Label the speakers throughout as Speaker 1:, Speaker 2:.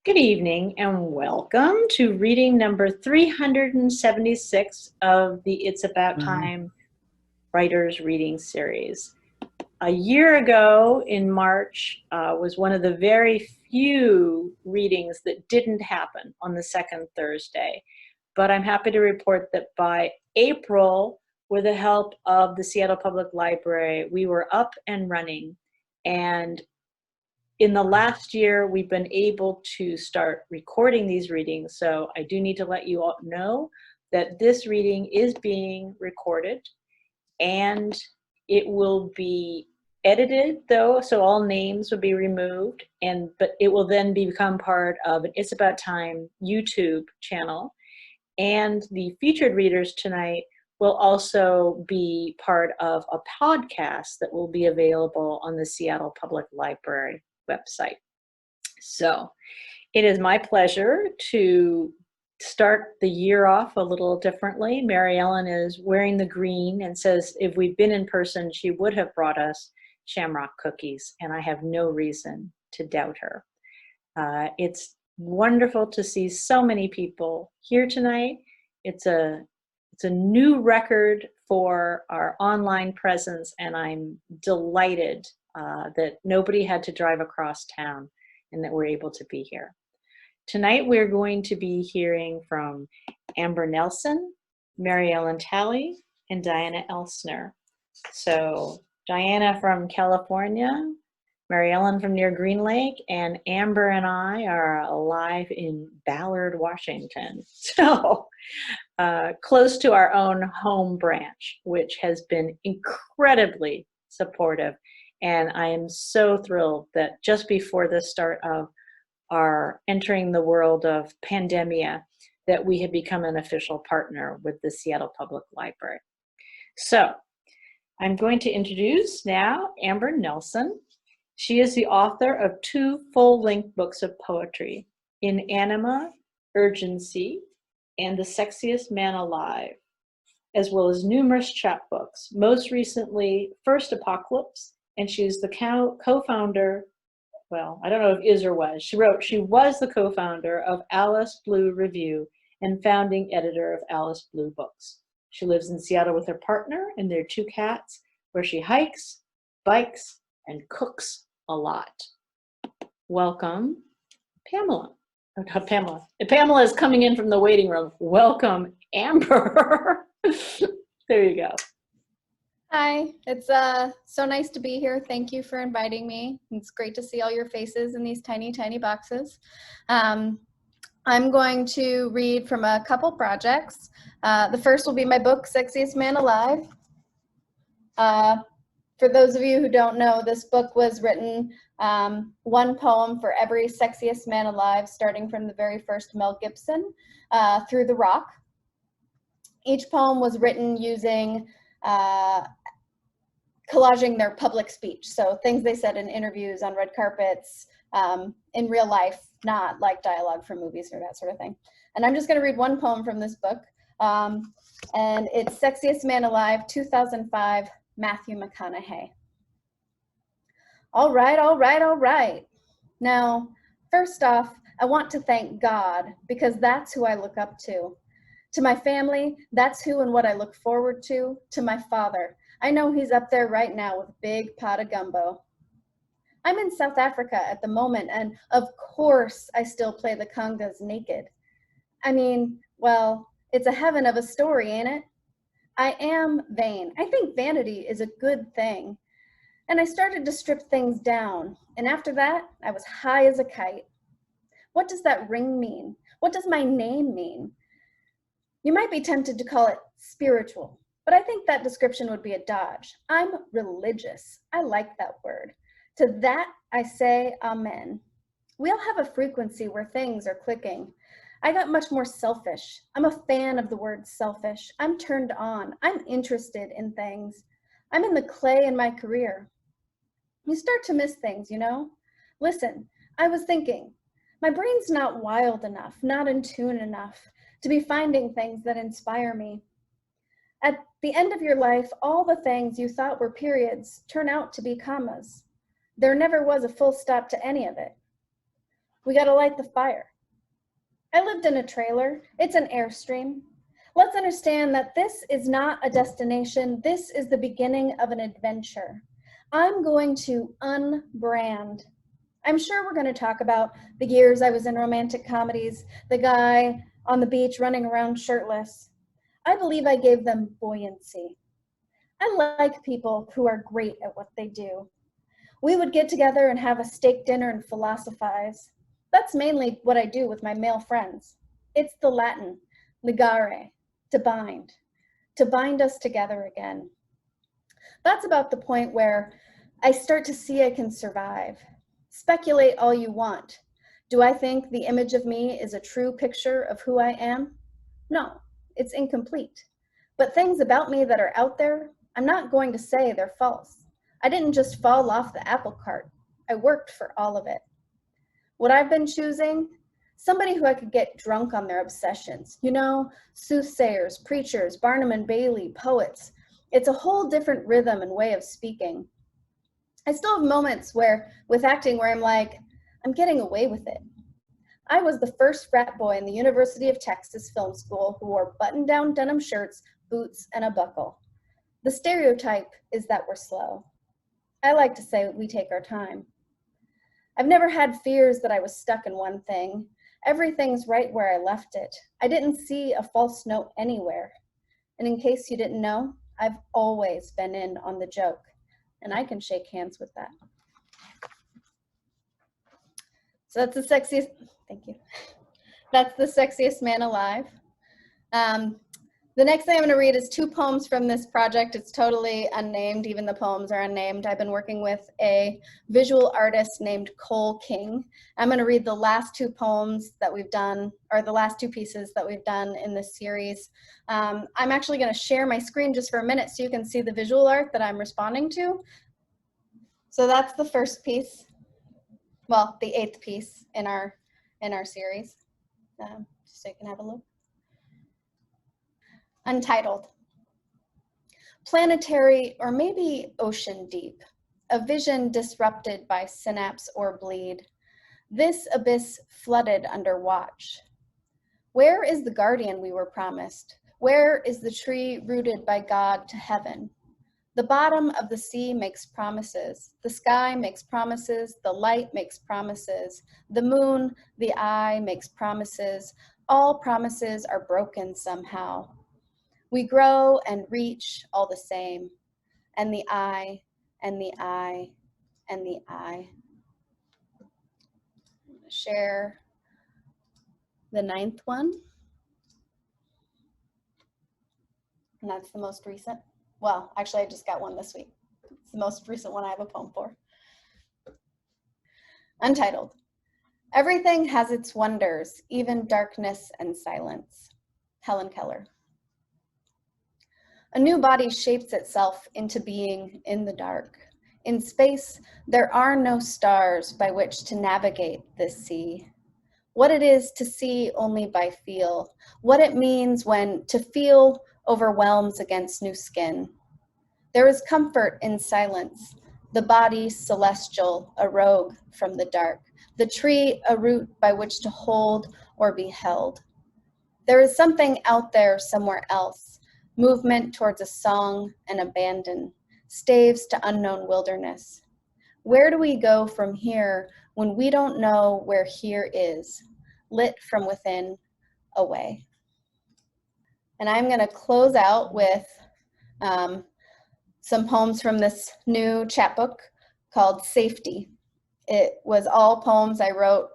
Speaker 1: Good evening and welcome to reading number 376 of the It's About Time Writers Reading Series. A year ago in March was one of the very few readings that didn't happen on the second Thursday. But I'm happy to report that by April, with the help of the Seattle Public Library, we were up and running. And in the last year, we've been able to start recording these readings. So I do need to let you all know that this reading is being recorded and it will be edited though, so all names will be removed, but it will then become part of an It's About Time YouTube channel. And the featured readers tonight will also be part of a podcast that will be available on the Seattle Public Library website. So it is my pleasure to start the year off a little differently. Mary Ellen is wearing the green and says if we'd been in person, she would have brought us shamrock cookies, and I have no reason to doubt her. It's wonderful to see so many people here tonight. It's a new record for our online presence, and I'm delighted that nobody had to drive across town and that we're able to be here. Tonight we're going to be hearing from Amber Nelson, Mary Ellen Talley, and Diana Elsner. So Diana from California, Mary Ellen from near Green Lake, and Amber and I are alive in Ballard, Washington. So close to our own home branch, which has been incredibly supportive. And I am so thrilled that just before the start of our entering the world of pandemia, that we have become an official partner with the Seattle Public Library. So I'm going to introduce now Amber Nelson. She is the author of 2 full-length books of poetry, In Anima, Urgency, and The Sexiest Man Alive, as well as numerous chapbooks, most recently First Apocalypse, and she's the co-founder, well, I don't know if is or was, she was the co-founder of Alice Blue Review and founding editor of Alice Blue Books. She lives in Seattle with her partner and their 2 cats, where she hikes, bikes, and cooks a lot. Welcome, Pamela. Oh, not Pamela. Pamela is coming in from the waiting room. Welcome, Amber. There you go.
Speaker 2: Hi, it's so nice to be here. Thank you for inviting me. It's great to see all your faces in these tiny, tiny boxes. I'm going to read from a couple projects. The first will be my book, Sexiest Man Alive. For those of you who don't know, this book was written 1 poem for every sexiest man alive, starting from the very first Mel Gibson through The Rock. Each poem was written using collaging their public speech, so things they said in interviews, on red carpets, in real life, not like dialogue from movies or that sort of thing. And I'm just going to read 1 poem from this book, and it's Sexiest Man Alive, 2005, Matthew McConaughey. All right, all right, all right. Now, first off, I want to thank God, because that's who I look up to. To my family, that's who and what I look forward to. To my father, I know he's up there right now with a big pot of gumbo. I'm in South Africa at the moment, and of course I still play the congas naked. I mean, well, it's a heaven of a story, ain't it? I am vain. I think vanity is a good thing. And I started to strip things down, and after that, I was high as a kite. What does that ring mean? What does my name mean? You might be tempted to call it spiritual, but I think that description would be a dodge. I'm religious. I like that word. To that, I say amen. We all have a frequency where things are clicking. I got much more selfish. I'm a fan of the word selfish. I'm turned on. I'm interested in things. I'm in the clay in my career. You start to miss things, you know? Listen, I was thinking, my brain's not wild enough, not in tune enough to be finding things that inspire me. At the end of your life, all the things you thought were periods turn out to be commas. There never was a full stop to any of it. We gotta light the fire. I lived in a trailer. It's an Airstream. Let's understand that this is not a destination. This is the beginning of an adventure. I'm going to unbrand. I'm sure we're going to talk about the years I was in romantic comedies, the guy on the beach running around shirtless. I believe I gave them buoyancy. I like people who are great at what they do. We would get together and have a steak dinner and philosophize. That's mainly what I do with my male friends. It's the Latin, ligare, to bind us together again. That's about the point where I start to see I can survive. Speculate all you want. Do I think the image of me is a true picture of who I am? No, it's incomplete. But things about me that are out there, I'm not going to say they're false. I didn't just fall off the apple cart. I worked for all of it. What I've been choosing? Somebody who I could get drunk on their obsessions. You know, soothsayers, preachers, Barnum and Bailey, poets. It's a whole different rhythm and way of speaking. I still have moments with acting where I'm like, I'm getting away with it. I was the first frat boy in the University of Texas Film School who wore button-down denim shirts, boots, and a buckle. The stereotype is that we're slow. I like to say we take our time. I've never had fears that I was stuck in one thing. Everything's right where I left it. I didn't see a false note anywhere. And in case you didn't know, I've always been in on the joke, and I can shake hands with that. So that's the sexiest, thank you. That's the sexiest man alive. The next thing I'm going to read is 2 poems from this project. It's totally unnamed. Even the poems are unnamed. I've been working with a visual artist named Cole King. I'm going to read the last 2 poems that we've done, or the last 2 pieces that we've done in this series. I'm actually going to share my screen just for a minute so you can see the visual art that I'm responding to. So that's the first piece. Well, the 8th piece in our series, just so you can have a look. Untitled. Planetary or maybe ocean deep, a vision disrupted by synapse or bleed, this abyss flooded under watch. Where is the guardian we were promised? Where is the tree rooted by God to heaven? The bottom of the sea makes promises, the sky makes promises, the light makes promises, the moon, the eye makes promises, all promises are broken somehow. We grow and reach all the same, and the eye, and the eye, and the eye. I'm going to share the 9th one, and that's the most recent. Well, actually, I just got one this week. It's the most recent one I have a poem for. Untitled. Everything has its wonders, even darkness and silence. Helen Keller. A new body shapes itself into being in the dark. In space, there are no stars by which to navigate this sea. What it is to see only by feel. What it means when to feel overwhelms against new skin. There is comfort in silence. The body celestial, a rogue from the dark. The tree, a root by which to hold or be held. There is something out there somewhere else. Movement towards a song and abandon, staves to unknown wilderness. Where do we go from here when we don't know where here is, lit from within, away? And I'm going to close out with some poems from this new chapbook called Safety. It was all poems I wrote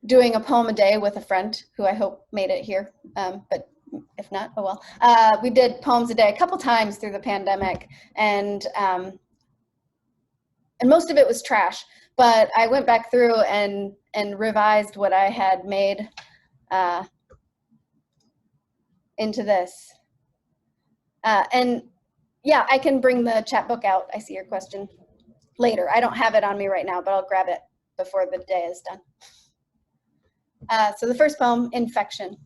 Speaker 2: doing a poem a day with a friend who I hope made it here, but if not, oh well. We did poems a day a couple times through the pandemic, and most of it was trash, but I went back through and revised what I had made into this. And yeah, I can bring the chapbook out. I see your question later. I don't have it on me right now, but I'll grab it before the day is done. So the first poem, Infection.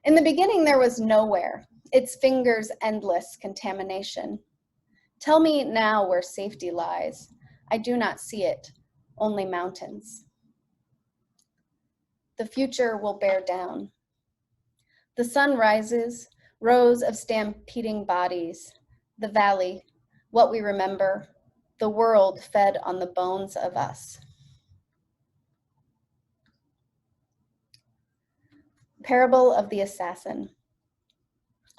Speaker 2: In the beginning, there was nowhere, its fingers endless contamination. Tell me now where safety lies. I do not see it. only mountains. The future will bear down. The sun rises, rows of stampeding bodies, the valley, what we remember, the world fed on the bones of us. Parable of the Assassin.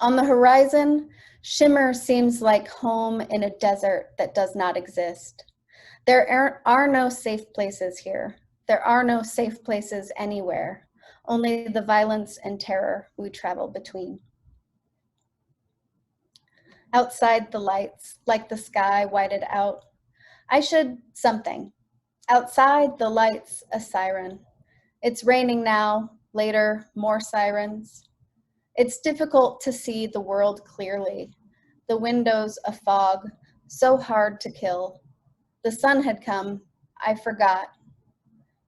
Speaker 2: On the horizon, shimmer seems like home in a desert that does not exist. There are no safe places here. There are no safe places anywhere, only the violence and terror we travel between. Outside the lights, like the sky whited out. I should something. Outside the lights, a siren. It's raining now, later, more sirens. It's difficult to see the world clearly. The windows a fog, so hard to kill. The sun had come, I forgot.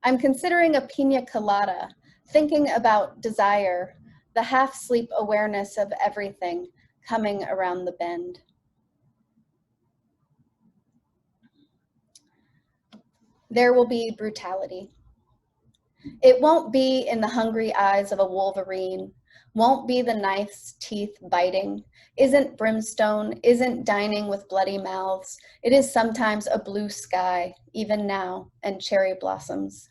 Speaker 2: I'm considering a pina colada, thinking about desire, the half-sleep awareness of everything coming around the bend. There will be brutality. It won't be in the hungry eyes of a wolverine, won't be the knife's teeth biting, isn't brimstone, isn't dining with bloody mouths. It is sometimes a blue sky, even now, and cherry blossoms.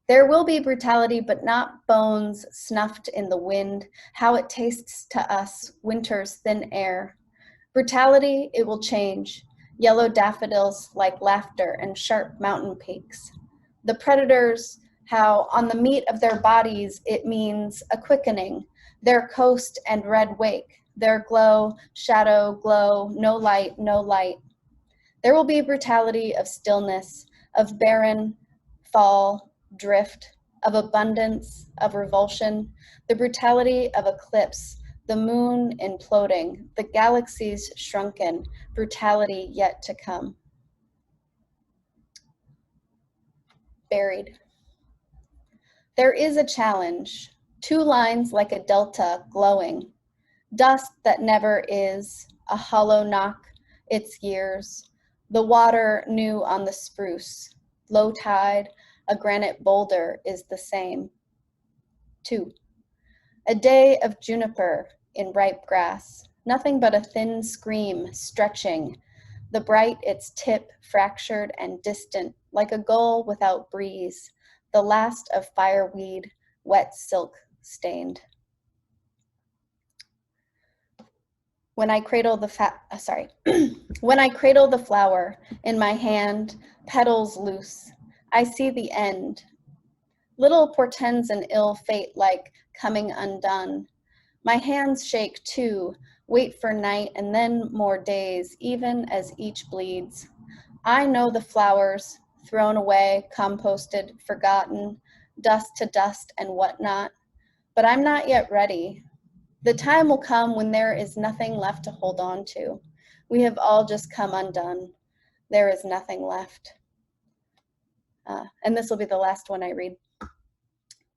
Speaker 2: There will be brutality, but not bones snuffed in the wind, how it tastes to us, winter's thin air. Brutality, it will change, yellow daffodils like laughter and sharp mountain peaks. The predators, how on the meat of their bodies it means a quickening, their coast and red wake, their glow, shadow, glow, no light, no light. There will be brutality of stillness, of barren fall, drift, of abundance, of revulsion, the brutality of eclipse, the moon imploding, the galaxies shrunken, brutality yet to come. Buried. There is a challenge, 2 lines like a delta glowing, dust that never is, a hollow knock, its years, the water new on the spruce, low tide, a granite boulder is the same. 2. A day of juniper in ripe grass, nothing but a thin scream stretching, the bright its tip fractured and distant, like a gull without breeze, the last of fireweed, wet silk stained. When I cradle the when I cradle the flower in my hand, petals loose, I see the end. Little portends an ill fate like coming undone. My hands shake too, wait for night and then more days, even as each bleeds. I know the flowers, thrown away, composted, forgotten, dust to dust and whatnot, but I'm not yet ready. The time will come when there is nothing left to hold on to. We have all just come undone. There is nothing left. And this will be the last one I read.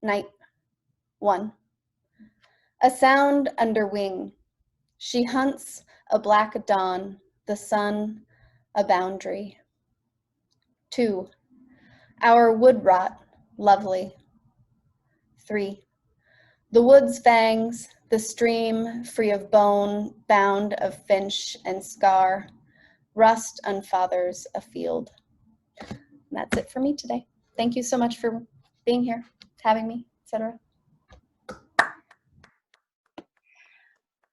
Speaker 2: Night 1. A sound under wing. She hunts a black dawn, the sun, a boundary. 2. Our wood rot, lovely. 3. The wood's fangs, the stream free of bone, bound of finch and scar. Rust unfathers a field. And that's it for me today. Thank you so much for being here, having me, etc.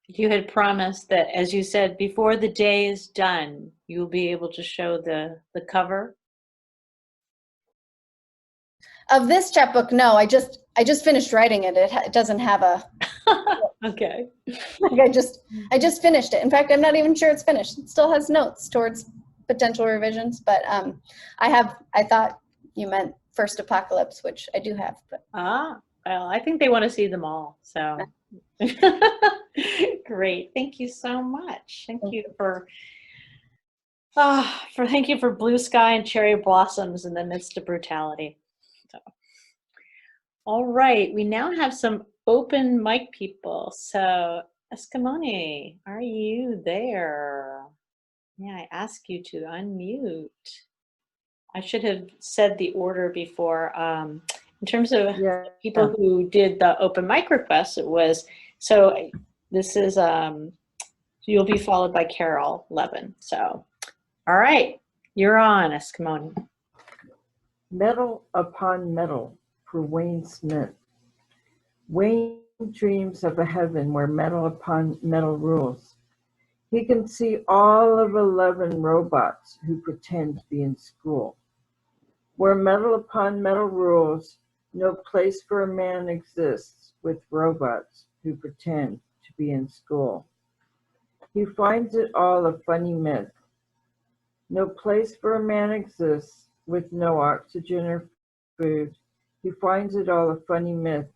Speaker 1: You had promised that, as you said, before the day is done, you will be able to show the cover.
Speaker 2: Of this chapbook, no, I just finished writing it. It doesn't have a.
Speaker 1: Okay.
Speaker 2: Like I just finished it. In fact, I'm not even sure it's finished. It still has notes towards potential revisions, but I thought you meant First Apocalypse, which I do have. But.
Speaker 1: Well, I think they want to see them all. So great. Thank you so much. Thank you for blue sky and cherry blossoms in the midst of brutality. So, all right, we now have some open mic people. So Eskimoni, are you there? Yeah, I ask you to unmute. I should have said the order before. In terms of
Speaker 3: Yeah.
Speaker 1: people who did the open mic requests, it was, so this is, you'll be followed by Carol Levin. So, all right, you're on, Eskimoni.
Speaker 3: Metal upon metal for Wayne Smith. Wayne dreams of a heaven where metal upon metal rules. He can see all of 11 robots who pretend to be in school. Where metal upon metal rules, no place for a man exists with robots who pretend to be in school. He finds it all a funny myth. No place for a man exists with no oxygen or food. He finds it all a funny myth,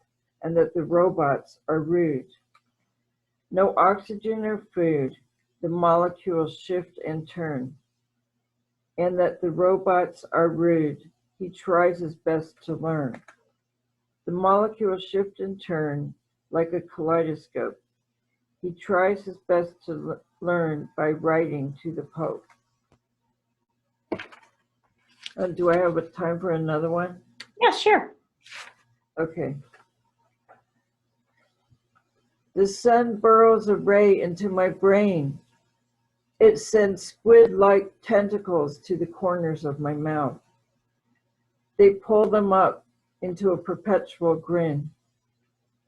Speaker 3: and that the robots are rude. No oxygen or food, the molecules shift and turn. And that the robots are rude, he tries his best to learn. The molecules shift and turn like a kaleidoscope. He tries his best to learn by writing to the Pope. Do I have a time for another one?
Speaker 1: Yeah, sure.
Speaker 3: Okay. The sun burrows a ray into my brain. It sends squid-like tentacles to the corners of my mouth. They pull them up into a perpetual grin.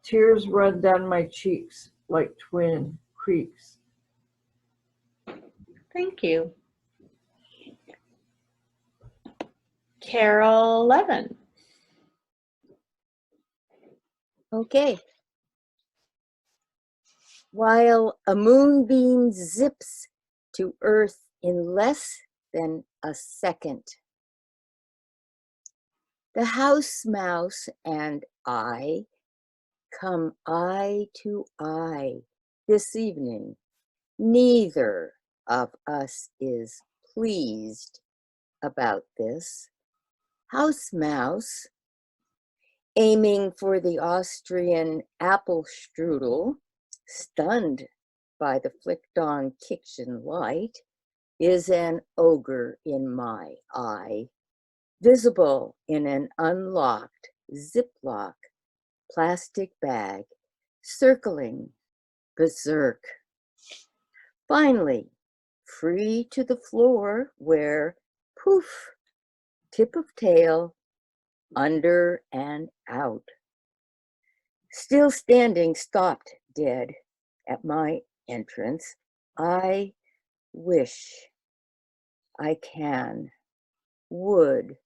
Speaker 3: Tears run down my cheeks like twin creeks.
Speaker 1: Thank you. Carol Levin.
Speaker 4: Okay. While a moonbeam zips to Earth in less than a second, the house mouse and I come eye to eye this evening. Neither of us is pleased about this. House mouse, aiming for the Austrian apple strudel, stunned by the flicked-on kitchen light, is an ogre in my eye, visible in an unlocked Ziploc plastic bag, circling berserk. Finally, free to the floor where, poof, tip of tail, under and out. Still standing, stopped dead at my entrance, I wish I would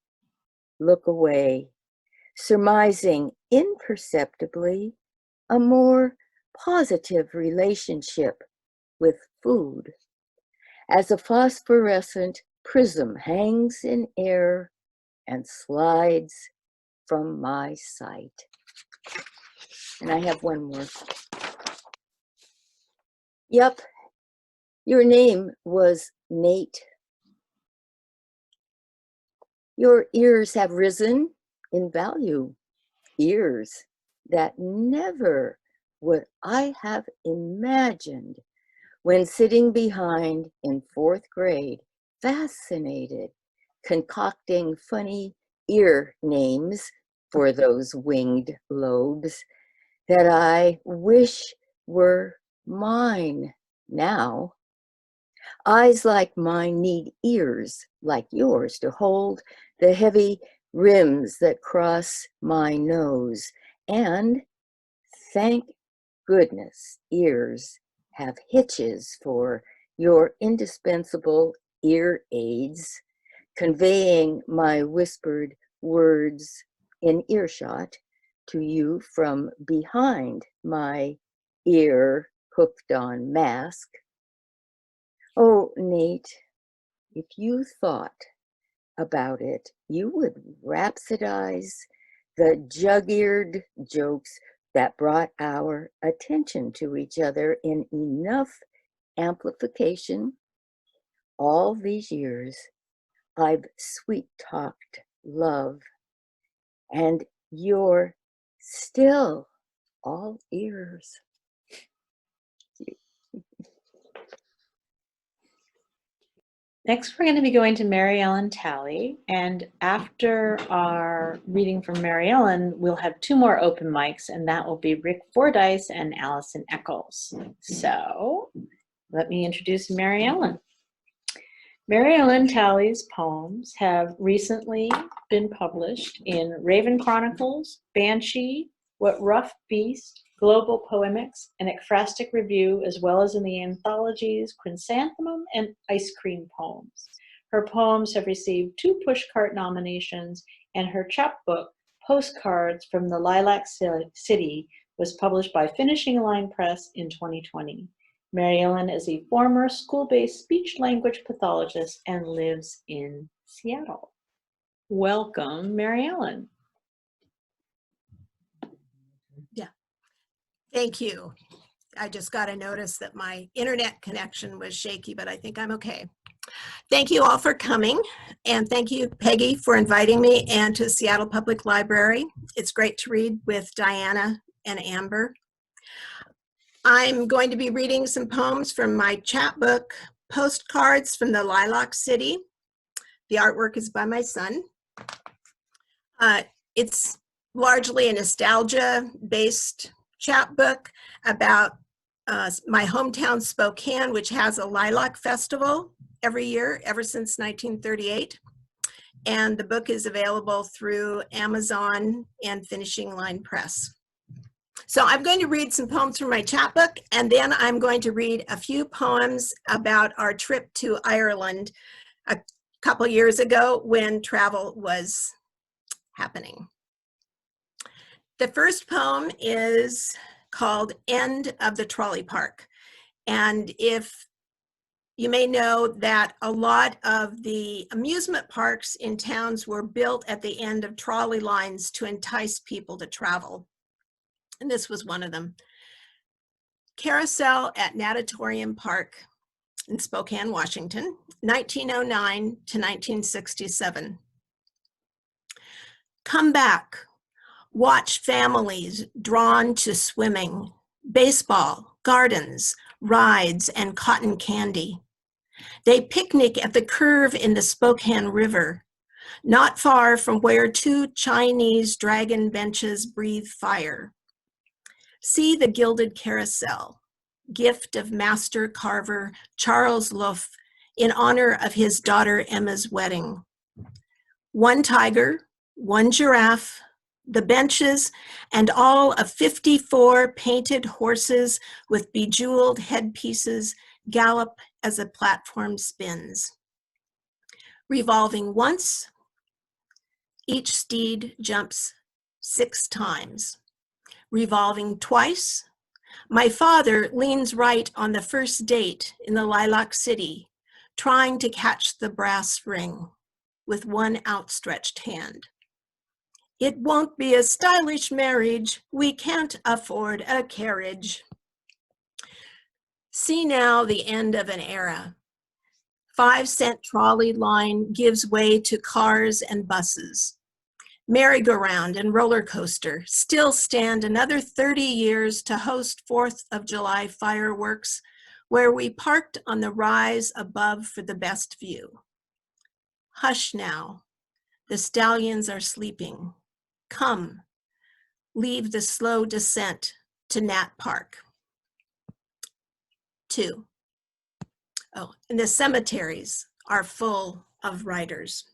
Speaker 4: look away, surmising imperceptibly a more positive relationship with food, as a phosphorescent prism hangs in air and slides from my sight. And I have one more. Yep, your name was Nate. Your ears have risen in value, ears that never would I have imagined when sitting behind in 4th grade, fascinated, concocting funny ear names for those winged lobes that I wish were mine now. Eyes like mine need ears like yours to hold the heavy rims that cross my nose. And thank goodness ears have hitches for your indispensable ear aids, conveying my whispered words in earshot to you from behind my ear hooked on mask. Oh, Nate, if you thought about it, you would rhapsodize the jug-eared jokes that brought our attention to each other in enough amplification. All these years, I've sweet-talked love, and you're still all ears.
Speaker 1: Next, we're going to be going to Mary Ellen Talley, and after our reading from Mary Ellen, we'll have 2 more open mics, and that will be Rick Fordyce and Alison Eckels. So, let me introduce Mary Ellen. Mary Ellen Talley's poems have recently been published in Raven Chronicles, Banshee, What Rough Beast, Global Poemics, and Ekphrastic Review, as well as in the anthologies Chrysanthemum and Ice Cream Poems. Her poems have received 2 Pushcart nominations, and her chapbook, Postcards from the Lilac City, was published by Finishing Line Press in 2020. Mary Ellen is a former school-based speech-language pathologist and lives in Seattle. Welcome, Mary Ellen.
Speaker 5: Thank you. I just got a notice that my internet connection was shaky, but I think I'm okay. Thank you all for coming, and thank you, Peggy, for inviting me, and to Seattle Public Library. It's great to read with Diana and Amber. I'm going to be reading some poems from my chapbook, Postcards from the Lilac City. The artwork is by my son. It's largely a nostalgia-based chapbook about my hometown Spokane, which has a lilac festival every year, ever since 1938. And the book is available through Amazon and Finishing Line Press. So I'm going to read some poems from my chapbook, and then I'm going to read a few poems about our trip to Ireland a couple years ago when travel was happening. The first poem is called End of the Trolley Park. And if you may know that a lot of the amusement parks in towns were built at the end of trolley lines to entice people to travel. And this was one of them. Carousel at Natatorium Park in Spokane, Washington, 1909 to 1967. Come back. Watch families drawn to swimming, baseball, gardens, rides, and cotton candy. They picnic at the curve in the Spokane River, not far from where 2 Chinese dragon benches breathe fire. See the gilded carousel, gift of master carver Charles Louf in honor of his daughter Emma's wedding. 1 tiger, 1 giraffe, the benches, and all of 54 painted horses with bejeweled headpieces gallop as a platform spins. Revolving once, each steed jumps 6 times. Revolving twice, my father leans right on the first date in the Lilac City, trying to catch the brass ring with 1 outstretched hand. It won't be a stylish marriage. We can't afford a carriage. See now the end of an era. 5-cent trolley line gives way to cars and buses. Merry-go-round and roller coaster still stand another 30 years to host 4th of July fireworks, where we parked on the rise above for the best view. Hush now. The stallions are sleeping. Come, leave the slow descent to Nat Park. 2. Oh, and the cemeteries are full of writers.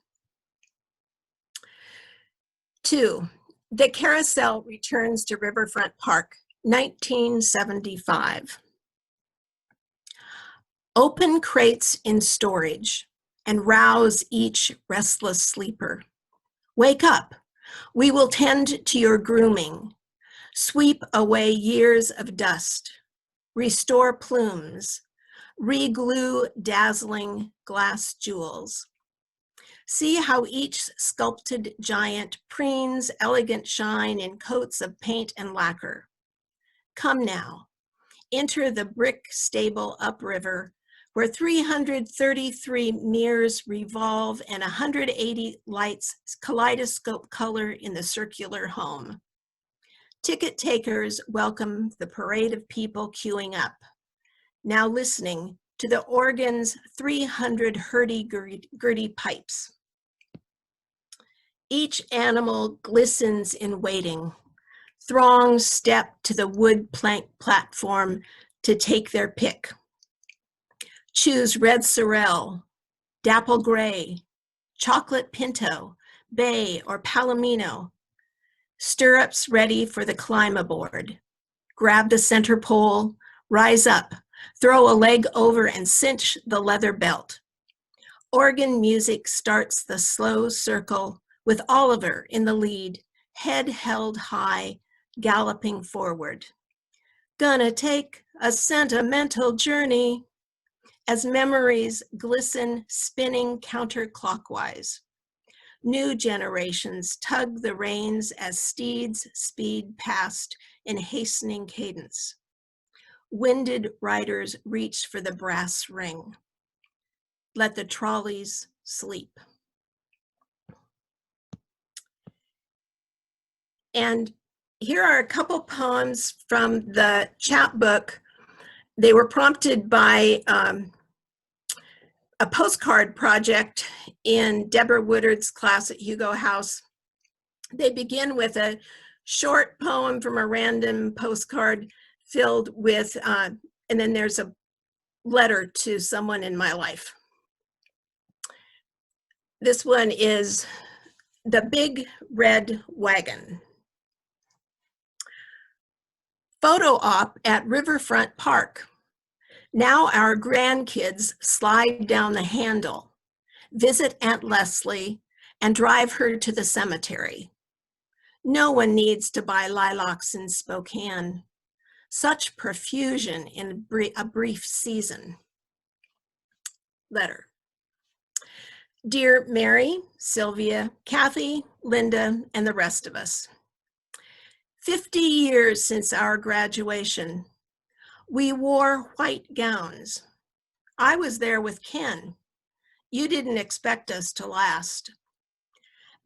Speaker 5: 2. The Carousel returns to Riverfront Park, 1975. Open crates in storage and rouse each restless sleeper. Wake up. We will tend to your grooming, sweep away years of dust, restore plumes, re-glue dazzling glass jewels. See how each sculpted giant preens elegant shine in coats of paint and lacquer. Come now, enter the brick stable upriver, where 333 mirrors revolve and 180 lights kaleidoscope color in the circular home. Ticket takers welcome the parade of people queuing up, now listening to the organ's 300 hurdy-gurdy pipes. Each animal glistens in waiting. Throngs step to the wood plank platform to take their pick. Choose red sorrel, dapple gray, chocolate pinto, bay or palomino. Stirrups ready for the climb aboard. Grab the center pole, rise up, throw a leg over and cinch the leather belt. Organ music starts the slow circle with Oliver in the lead, head held high, galloping forward. Gonna take a sentimental journey as memories glisten, spinning counterclockwise. New generations tug the reins as steeds speed past in hastening cadence. Winded riders reach for the brass ring. Let the trolleys sleep. And here are a couple poems from the chapbook. They were prompted by a postcard project in Deborah Woodard's class at Hugo House. They begin with a short poem from a random postcard filled with, and then there's a letter to someone in my life. This one is The Big Red Wagon. Photo op at Riverfront Park. Now our grandkids slide down the handle, visit Aunt Leslie, and drive her to the cemetery. No one needs to buy lilacs in Spokane. Such profusion in a brief season. Letter. Dear Mary, Sylvia, Kathy, Linda, and the rest of us. 50 years since our graduation. We wore white gowns. I was there with Ken. You didn't expect us to last.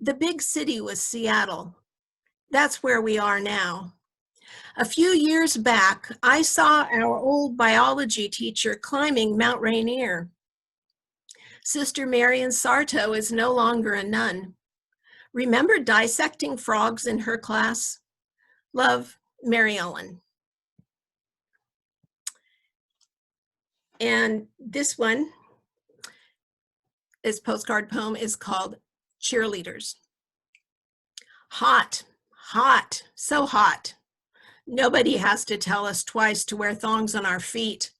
Speaker 5: The big city was Seattle. That's where we are now. A few years back, I saw our old biology teacher climbing Mount Rainier. Sister Marian Sarto is no longer a nun. Remember dissecting frogs in her class? Love, Mary Ellen. And this one, this postcard poem is called Cheerleaders. Hot, hot, so hot. Nobody has to tell us twice to wear thongs on our feet.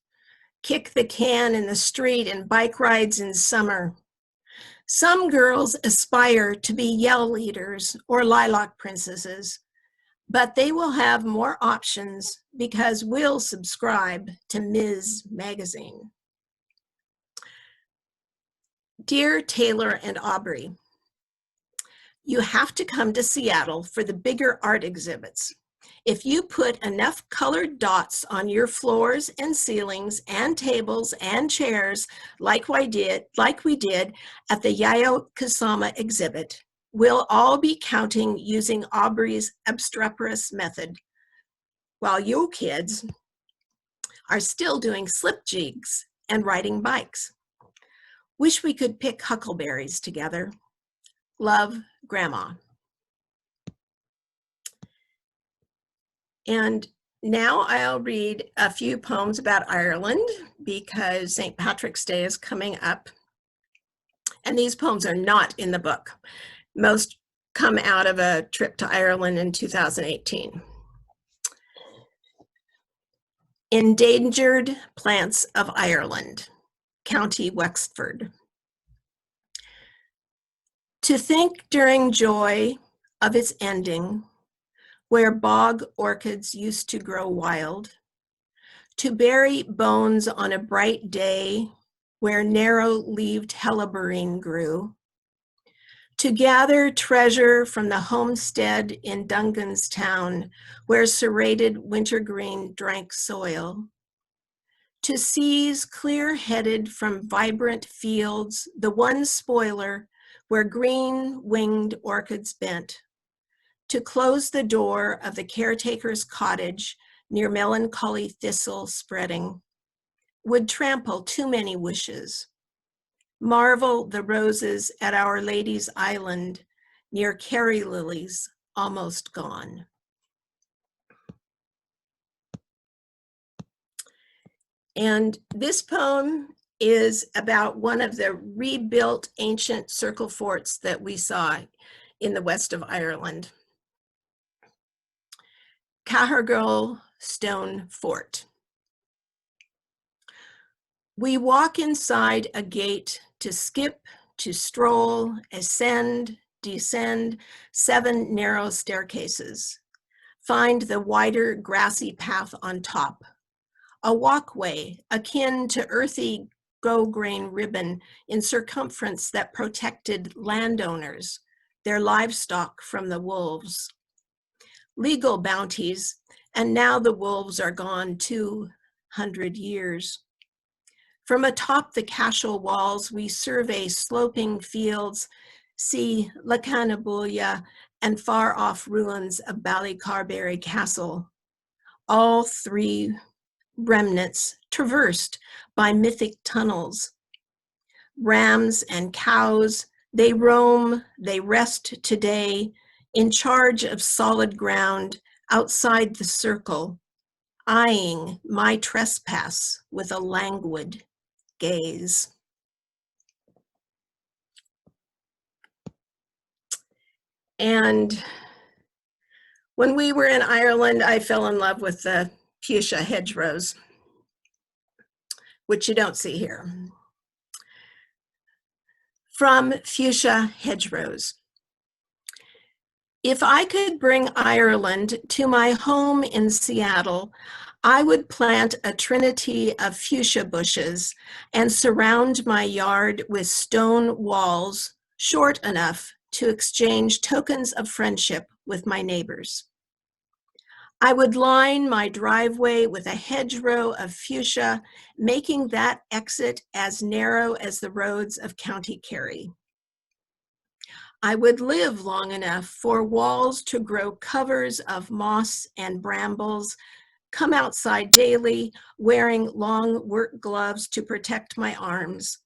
Speaker 5: Kick the can in the street and bike rides in summer. Some girls aspire to be yell leaders or lilac princesses, but they will have more options because we'll subscribe to Ms. Magazine. Dear Taylor and Aubrey, you have to come to Seattle for the bigger art exhibits. If you put enough colored dots on your floors and ceilings and tables and chairs like we did at the Yayoi Kusama exhibit, we'll all be counting using Aubrey's obstreperous method, while you kids are still doing slip jigs and riding bikes. Wish we could pick huckleberries together. Love, Grandma. And now I'll read a few poems about Ireland because St. Patrick's Day is coming up. And these poems are not in the book. Most come out of a trip to Ireland in 2018. Endangered Plants of Ireland, County Wexford. To think during joy of its ending, where bog orchids used to grow wild, to bury bones on a bright day where narrow-leaved helleborine grew, to gather treasure from the homestead in Dunganstown where serrated wintergreen drank soil, to seize clear-headed from vibrant fields the one spoiler where green-winged orchids bent, to close the door of the caretaker's cottage near melancholy thistle spreading, would trample too many wishes. Marvel the roses at Our Lady's Island, near Kerry lilies almost gone. And this poem is about one of the rebuilt ancient circle forts that we saw in the west of Ireland. Cahergirl Stone Fort. We walk inside a gate to skip, to stroll, ascend, descend 7 narrow staircases. Find the wider grassy path on top. A walkway akin to earthy go-grain ribbon in circumference that protected landowners, their livestock from the wolves. Legal bounties, and now the wolves are gone 200 years. From atop the cashel walls, we survey sloping fields, see Lacanabulia and far-off ruins of Ballycarberry Castle. All 3 remnants traversed by mythic tunnels. Rams and cows, they roam, they rest today, in charge of solid ground outside the circle, eyeing my trespass with a languid gaze. And when we were in Ireland, I fell in love with the fuchsia hedgerows, which you don't see here. From Fuchsia Hedgerows. If I could bring Ireland to my home in Seattle, I would plant a trinity of fuchsia bushes and surround my yard with stone walls short enough to exchange tokens of friendship with my neighbors. I would line my driveway with a hedgerow of fuchsia, making that exit as narrow as the roads of County Kerry. I would live long enough for walls to grow covers of moss and brambles, come outside daily wearing long work gloves to protect my arms,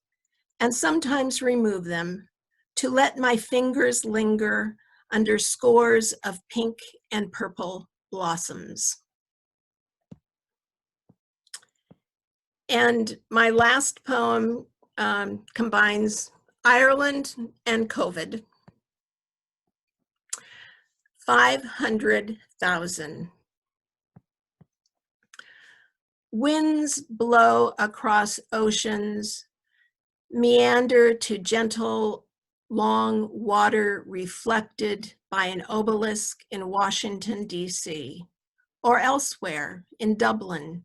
Speaker 5: and sometimes remove them to let my fingers linger under scores of pink and purple blossoms. And my last poem combines Ireland and COVID. 500,000. Winds blow across oceans, meander to gentle, long water reflected by an obelisk in Washington, D.C., or elsewhere in Dublin,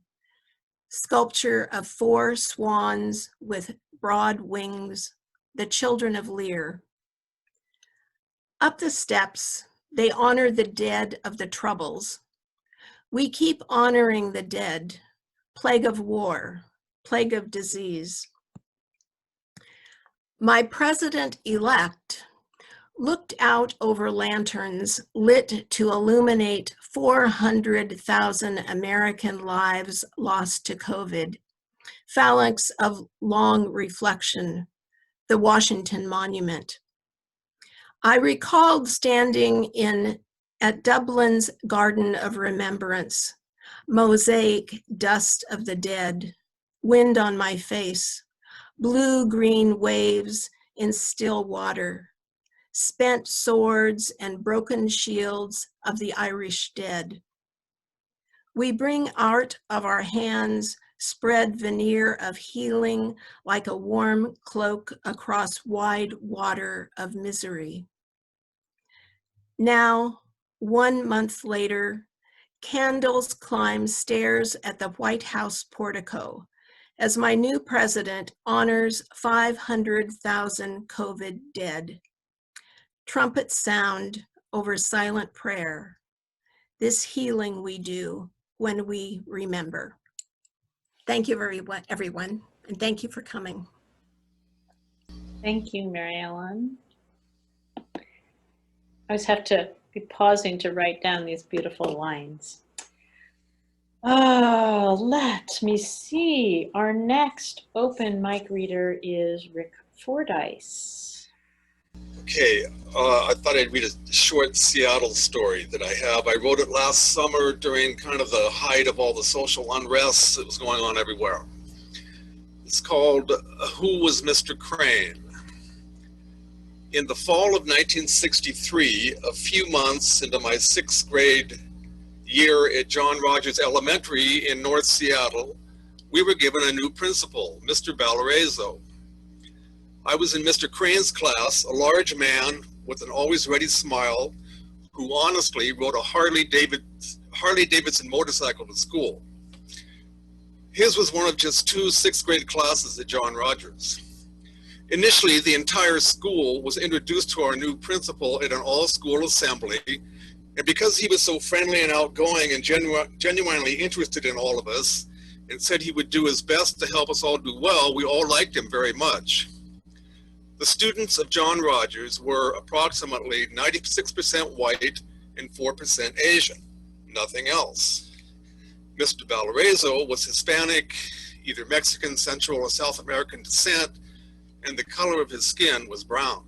Speaker 5: sculpture of 4 swans with broad wings, the children of Lear. Up the steps, they honor the dead of the Troubles. We keep honoring the dead, plague of war, plague of disease. My president-elect looked out over lanterns lit to illuminate 400,000 American lives lost to COVID, phalanx of long reflection, the Washington Monument. I recalled standing at Dublin's Garden of Remembrance, mosaic dust of the dead, wind on my face, blue-green waves in still water, spent swords and broken shields of the Irish dead. We bring art of our hands, spread veneer of healing like a warm cloak across wide water of misery. Now, 1 month later, candles climb stairs at the White House portico as my new president honors 500,000 COVID dead. Trumpets sound over silent prayer. This healing we do when we remember. Thank you, everyone, and thank you for coming.
Speaker 1: Thank you, Mary Ellen. I always have to be pausing to write down these beautiful lines. Oh, let me see. Our next open mic reader is Rick Fordyce.
Speaker 6: Okay, I thought I'd read a short Seattle story that I have. I wrote it last summer during kind of the height of all the social unrest that was going on everywhere. It's called Who Was Mr. Crane? In the fall of 1963, a few months into my 6th grade year at John Rogers Elementary in North Seattle, we were given a new principal, Mr. Valarezo. I was in Mr. Crane's class, a large man with an always ready smile, who honestly rode a Harley Davidson motorcycle to school. His was one of just 2 6th grade classes at John Rogers. Initially, the entire school was introduced to our new principal at an all-school assembly, and because he was so friendly and outgoing and genuinely interested in all of us, and said he would do his best to help us all do well, we all liked him very much. The students of John Rogers were approximately 96% white and 4% Asian, nothing else. Mr. Valarezo was Hispanic, either Mexican, Central, or South American descent, and the color of his skin was brown.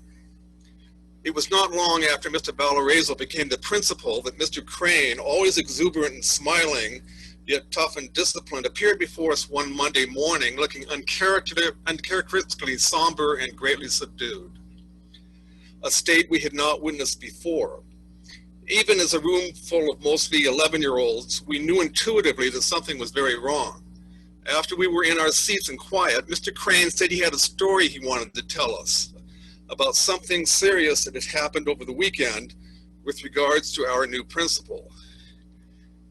Speaker 6: It was not long after Mr. Valarezo became the principal that Mr. Crane, always exuberant and smiling, yet tough and disciplined, appeared before us one Monday morning looking uncharacteristically somber and greatly subdued, a state we had not witnessed before. Even as a room full of mostly 11-year-olds, we knew intuitively that something was very wrong. After we were in our seats and quiet, Mr. Crane said he had a story he wanted to tell us about something serious that had happened over the weekend with regards to our new principal.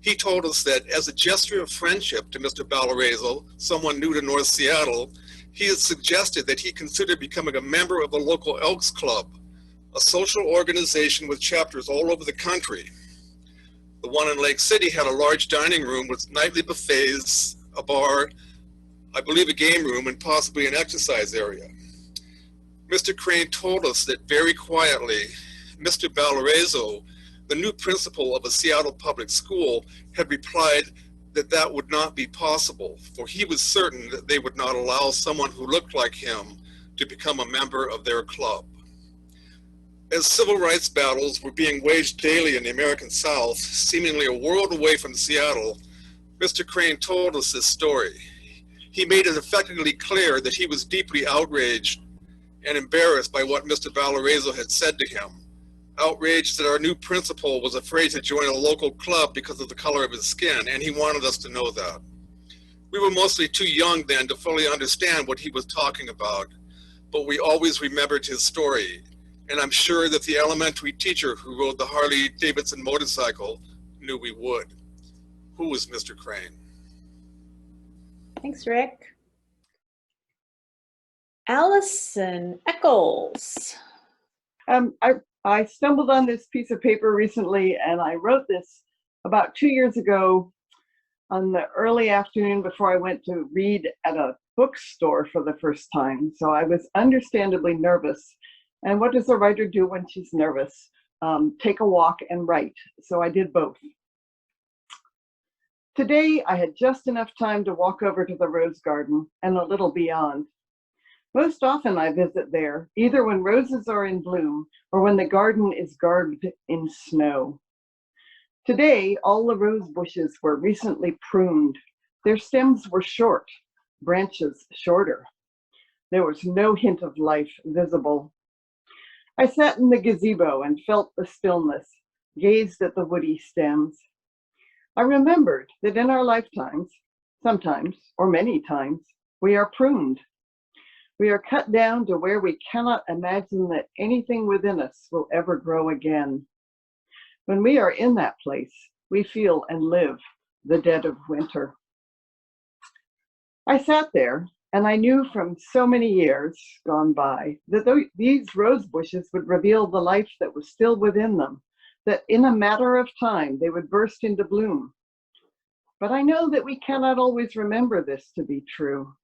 Speaker 6: He told us that as a gesture of friendship to Mr. Valarezo, someone new to North Seattle, he had suggested that he consider becoming a member of the local Elks Club, a social organization with chapters all over the country. The one in Lake City had a large dining room with nightly buffets, a bar, I believe a game room, and possibly an exercise area. Mr. Crane told us that very quietly, Mr. Valarezo, the new principal of a Seattle public school, had replied that that would not be possible, for he was certain that they would not allow someone who looked like him to become a member of their club. As civil rights battles were being waged daily in the American South, seemingly a world away from Seattle, Mr. Crane told us this story. He made it effectively clear that he was deeply outraged and embarrassed by what Mr. Valarezo had said to him, outraged that our new principal was afraid to join a local club because of the color of his skin, and he wanted us to know that. We were mostly too young then to fully understand what he was talking about, but we always remembered his story, and I'm sure that the elementary teacher who rode the Harley Davidson motorcycle knew we would. Who was Mr. Crane?
Speaker 1: Thanks, Rick. Alison Eckels.
Speaker 7: I stumbled on this piece of paper recently, and I wrote this about 2 years ago on the early afternoon before I went to read at a bookstore for the first time. So I was understandably nervous. And what does a writer do when she's nervous? Take a walk and write. So I did both. Today, I had just enough time to walk over to the rose garden and a little beyond. Most often I visit there, either when roses are in bloom or when the garden is garbed in snow. Today, all the rose bushes were recently pruned. Their stems were short, branches shorter. There was no hint of life visible. I sat in the gazebo and felt the stillness, gazed at the woody stems. I remembered that in our lifetimes, sometimes or many times, we are pruned. We are cut down to where we cannot imagine that anything within us will ever grow again. When we are in that place, we feel and live the dead of winter. I sat there, and I knew from so many years gone by that these rose bushes would reveal the life that was still within them, that in a matter of time they would burst into bloom. But I know that we cannot always remember this to be true.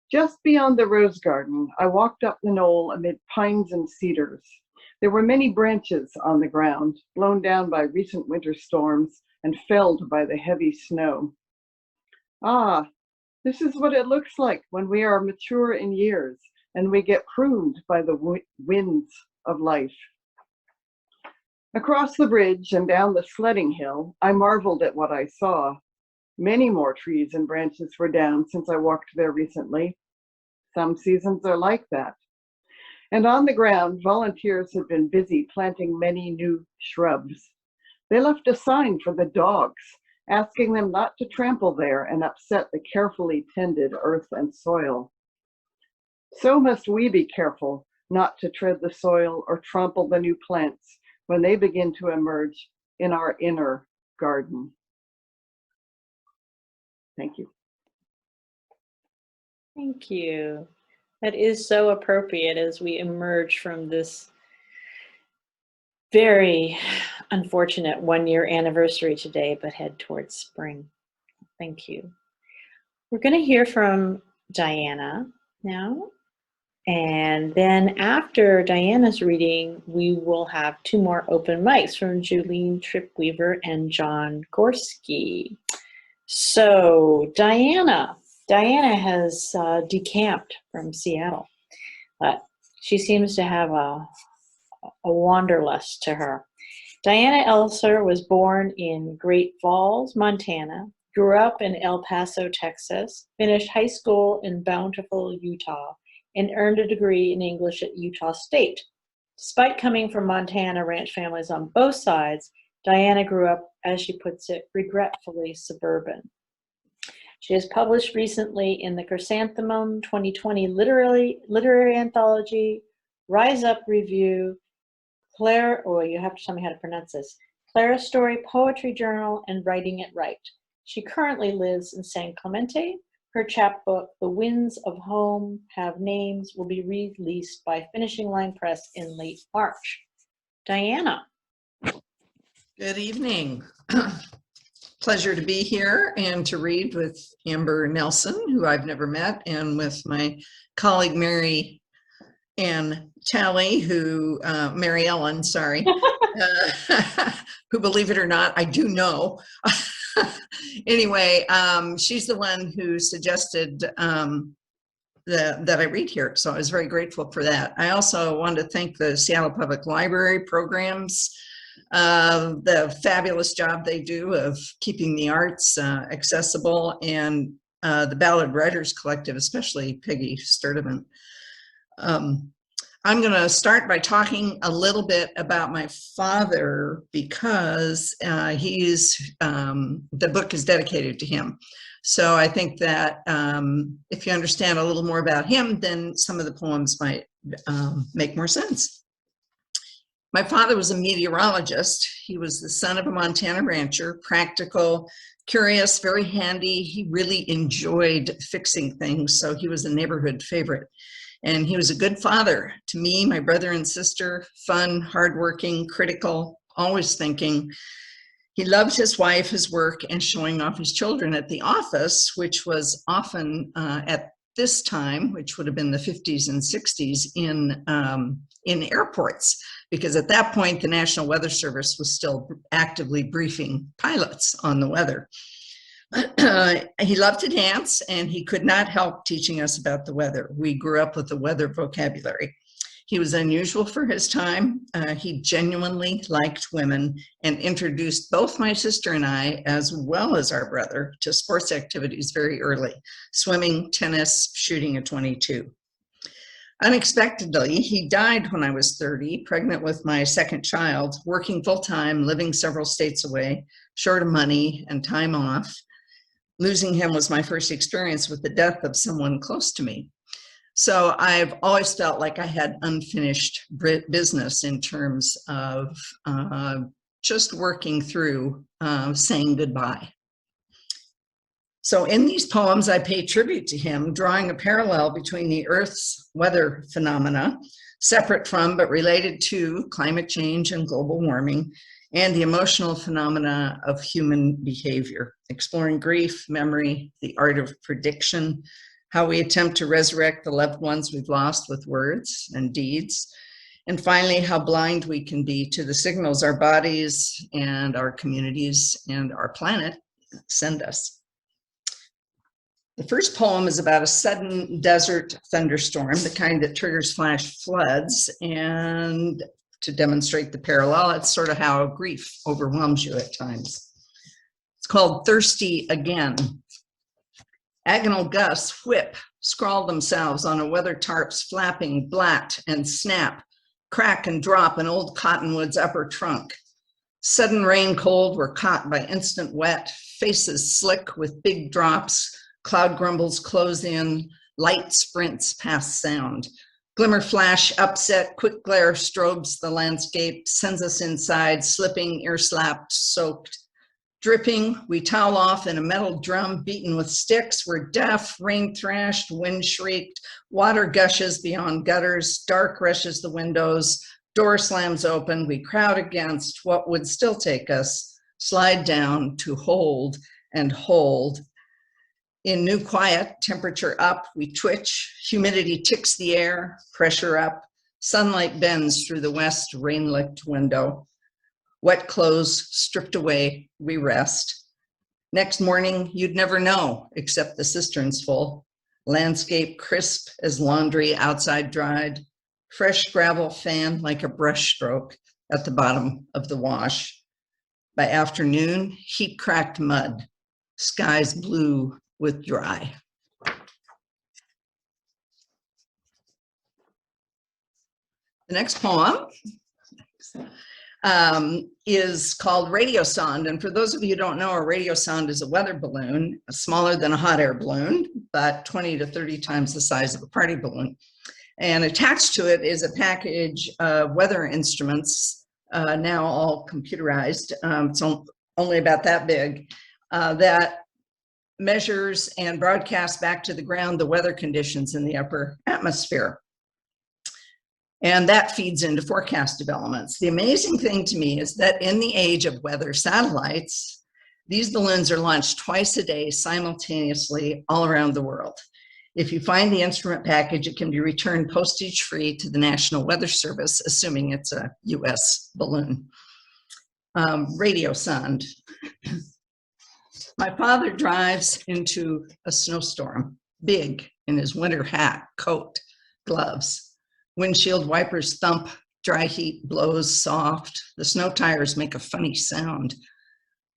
Speaker 7: Just beyond the rose garden, I walked up the knoll amid pines and cedars. There were many branches on the ground, blown down by recent winter storms and felled by the heavy snow. Ah, this is what it looks like when we are mature in years and we get pruned by the winds of life. Across the bridge and down the sledding hill, I marveled at what I saw. Many more trees and branches were down since I walked there recently. Some seasons are like that. And on the ground, volunteers had been busy planting many new shrubs. They left a sign for the dogs, asking them not to trample there and upset the carefully tended earth and soil. So must we be careful not to tread the soil or trample the new plants when they begin to emerge in our inner garden. Thank you.
Speaker 1: Thank you. That is so appropriate as we emerge from this very unfortunate one-year anniversary today, but head towards spring. Thank you. We're going to hear from Diana now. And then after Diana's reading, we will have 2 more open mics from Julene, Tripp Weaver, and John Gorski. So Diana has decamped from Seattle, but she seems to have a wanderlust to her. Diana Elser was born in Great Falls, Montana, grew up in El Paso, Texas, finished high school in Bountiful, Utah, and earned a degree in English at Utah State. Despite coming from Montana ranch families on both sides, Diana grew up, as she puts it, regretfully suburban. She has published recently in the Chrysanthemum 2020 literary anthology, Rise Up Review, Claire, oh, you have to tell me how to pronounce this, Claire Story Poetry Journal, and Writing It Right. She currently lives in San Clemente. Her chapbook, The Winds of Home Have Names, will be released by Finishing Line Press in late March. Diana.
Speaker 8: Good evening. Pleasure to be here and to read with Amber Nelson, who I've never met, and with my colleague Mary Talley, who Mary Ellen, sorry, who, believe it or not, I do know. Anyway, she's the one who suggested that I read here, so I was very grateful for that. I also wanted to thank the Seattle Public Library programs, the fabulous job they do of keeping the arts accessible, and the Ballad Writers Collective, especially Peggy Sturdivant. I'm going to start by talking a little bit about my father because the book is dedicated to him. So I think that if you understand a little more about him, then some of the poems might make more sense. My father was a meteorologist. He was the son of a Montana rancher, practical, curious, very handy. He really enjoyed fixing things, so he was a neighborhood favorite. And he was a good father to me, my brother and sister, fun, hardworking, critical, always thinking. He loved his wife, his work, and showing off his children at the office, which was often at this time, which would have been the 50s and 60s, in airports, because at that point, the National Weather Service was still actively briefing pilots on the weather. He loved to dance, and he could not help teaching us about the weather. We grew up with the weather vocabulary. He was unusual for his time. He genuinely liked women and introduced both my sister and I, as well as our brother, to sports activities very early: swimming, tennis, shooting a .22. Unexpectedly, he died when I was 30, pregnant with my second child, working full-time, living several states away, short of money and time off. Losing him was my first experience with the death of someone close to me. So I've always felt like I had unfinished business in terms of just working through saying goodbye. So in these poems, I pay tribute to him, drawing a parallel between the Earth's weather phenomena, separate from but related to climate change and global warming, and the emotional phenomena of human behavior, exploring grief, memory, the art of prediction, how we attempt to resurrect the loved ones we've lost with words and deeds, And finally, how blind we can be to the signals our bodies and our communities and our planet send us. The first poem is about a sudden desert thunderstorm, the kind that triggers flash floods. And to demonstrate the parallel, it's sort of how grief overwhelms you at times. It's called Thirsty Again. Agonal gusts whip, scrawl themselves on a weather tarp's flapping blat and snap, crack and drop an old cottonwood's upper trunk. Sudden rain cold were caught by instant wet, faces slick with big drops, cloud grumbles close in, light sprints past sound. Glimmer flash upset, quick glare strobes the landscape, sends us inside, slipping, ear slapped, soaked. Dripping, we towel off in a metal drum beaten with sticks. We're deaf, rain thrashed, wind shrieked, water gushes beyond gutters, dark rushes the windows, door slams open. We crowd against what would still take us, slide down to hold and hold. In new quiet, temperature up, we twitch, humidity ticks the air, pressure up, sunlight bends through the west rain-licked window. Wet clothes stripped away, we rest. Next morning, you'd never know, except the cistern's full. Landscape crisp as laundry outside dried. Fresh gravel fan like a brush stroke at the bottom of the wash. By afternoon, heat cracked mud, skies blue with dry. The next poem is called Radiosonde. And for those of you who don't know, a radiosonde is a weather balloon, smaller than a hot air balloon, but 20 to 30 times the size of a party balloon. And attached to it is a package of weather instruments, now all computerized. It's only about that big, that measures and broadcasts back to the ground the weather conditions in the upper atmosphere. And that feeds into forecast developments. The amazing thing to me is that in the age of weather satellites, these balloons are launched twice a day simultaneously all around the world. If you find the instrument package, it can be returned postage-free to the National Weather Service, assuming it's a US balloon. Radiosonde. My father drives into a snowstorm, big in his winter hat, coat, gloves. Windshield wipers thump, dry heat blows soft. The snow tires make a funny sound.